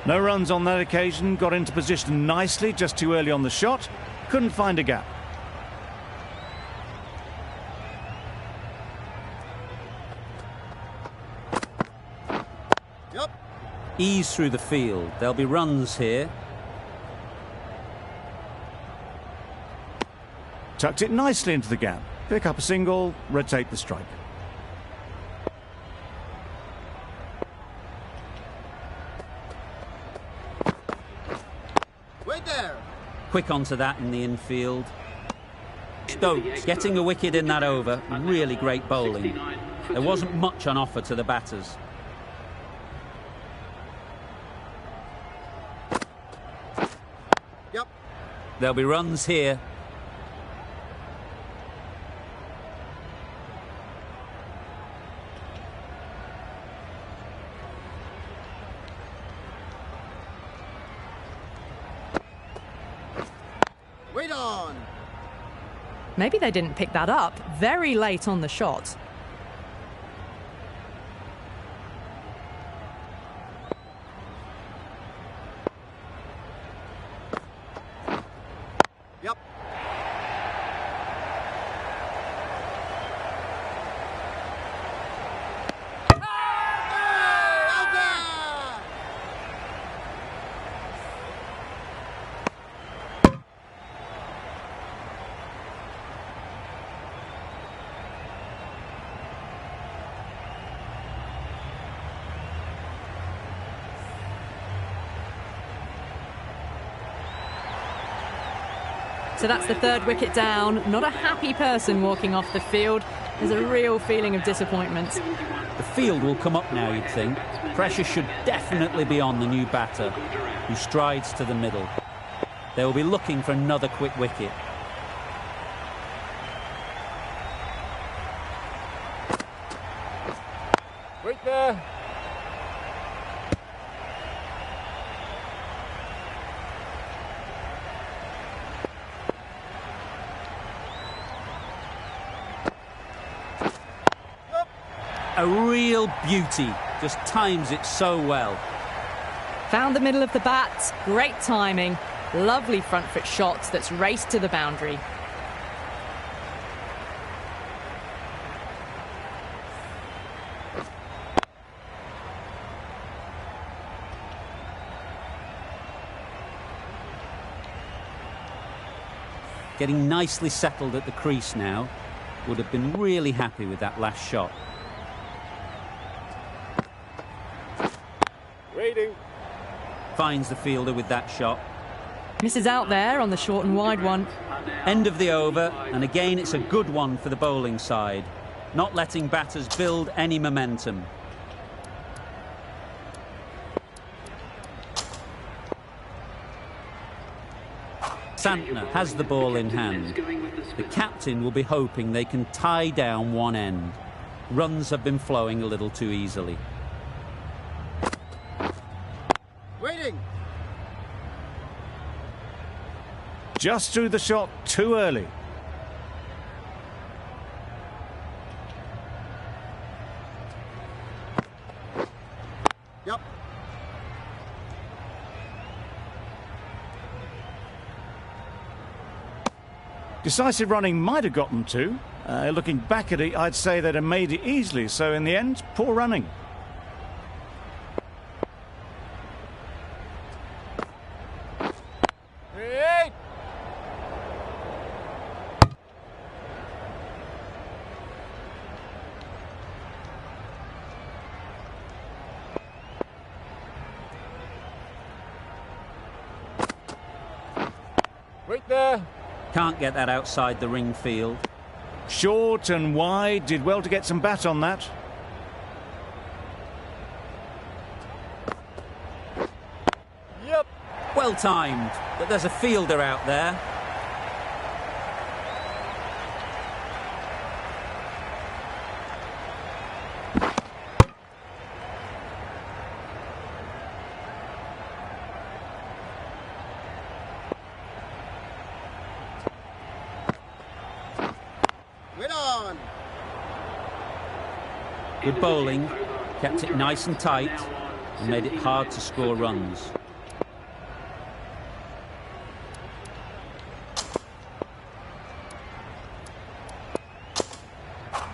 S3: No runs on that occasion. Got into position nicely, just too early on the shot. Couldn't find a gap.
S6: Yep.
S2: Ease through the field. There'll be runs here.
S3: Tucked it nicely into the gap. Pick up a single, rotate the strike.
S6: Wait there.
S2: Quick onto that in the infield. Stokes getting a wicket in that over. Really great bowling. There wasn't much on offer to the batters.
S6: Yep.
S2: There'll be runs here.
S6: Wait on.
S9: Maybe they didn't pick that up. Very late on the shot.
S6: Yep.
S9: So that's the third wicket down. Not a happy person walking off the field. There's a real feeling of disappointment.
S2: The field will come up now, you'd think. Pressure should definitely be on the new batter, who strides to the middle. They will be looking for another quick wicket.
S6: Wait there.
S2: A real beauty. Just times it so well.
S9: Found the middle of the bat. Great timing. Lovely front foot shot that's raced to the boundary.
S2: Getting nicely settled at the crease now. Would have been really happy with that last shot.
S6: Waiting.
S2: Finds the fielder with that shot.
S9: Misses out there on the short and wide one.
S2: End of the over, and again it's a good one for the bowling side. Not letting batters build any momentum. Santner has the ball in hand. The captain will be hoping they can tie down one end. Runs have been flowing a little too easily.
S6: Waiting.
S3: Just threw the shot too early.
S6: Yep.
S3: Decisive running might have gotten to. Looking back at it, I'd say they'd have made it easily. So in the end, poor running.
S6: Wait. Wait there.
S2: Can't get that outside the ring field.
S3: Short and wide, did well to get some bat on that.
S6: Yep.
S2: Well timed, but there's a fielder out there.
S6: Wait on.
S2: Good bowling, kept it nice and tight and made it hard to score runs.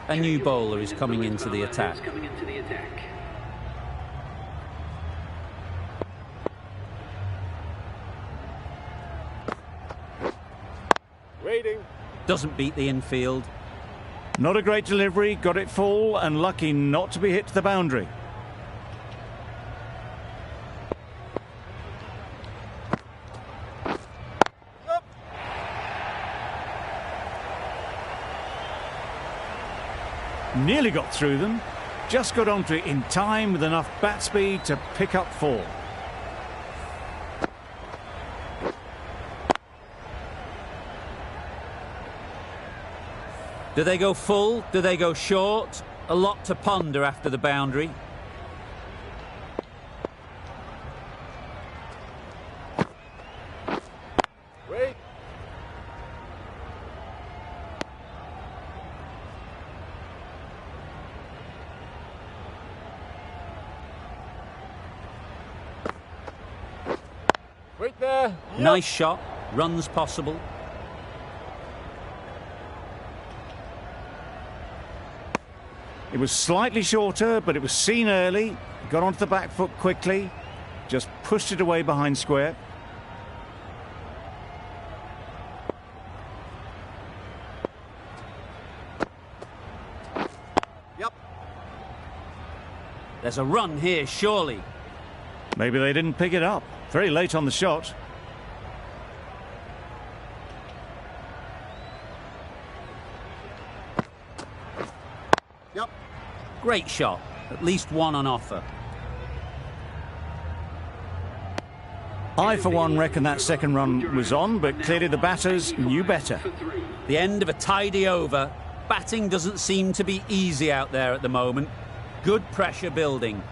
S2: A new bowler is coming into the attack.
S6: Waiting.
S2: Doesn't beat the infield.
S3: Not a great delivery, got it full and lucky not to be hit to the boundary.
S6: Yep.
S3: Nearly got through them. Just got onto it in time with enough bat speed to pick up 4.
S2: Do they go full? Do they go short? A lot to ponder after the boundary.
S6: Wait. Wait there. Yep.
S2: Nice shot. Runs possible.
S3: It was slightly shorter, but it was seen early. Got onto the back foot quickly. Just pushed it away behind square.
S6: Yep.
S2: There's a run here, surely.
S3: Maybe they didn't pick it up. Very late on the shot.
S6: Yep.
S2: Great shot. At least one on offer.
S3: I, for one, reckon that second run was on, but clearly the batters knew better.
S2: The end of a tidy over. Batting doesn't seem to be easy out there at the moment. Good pressure building.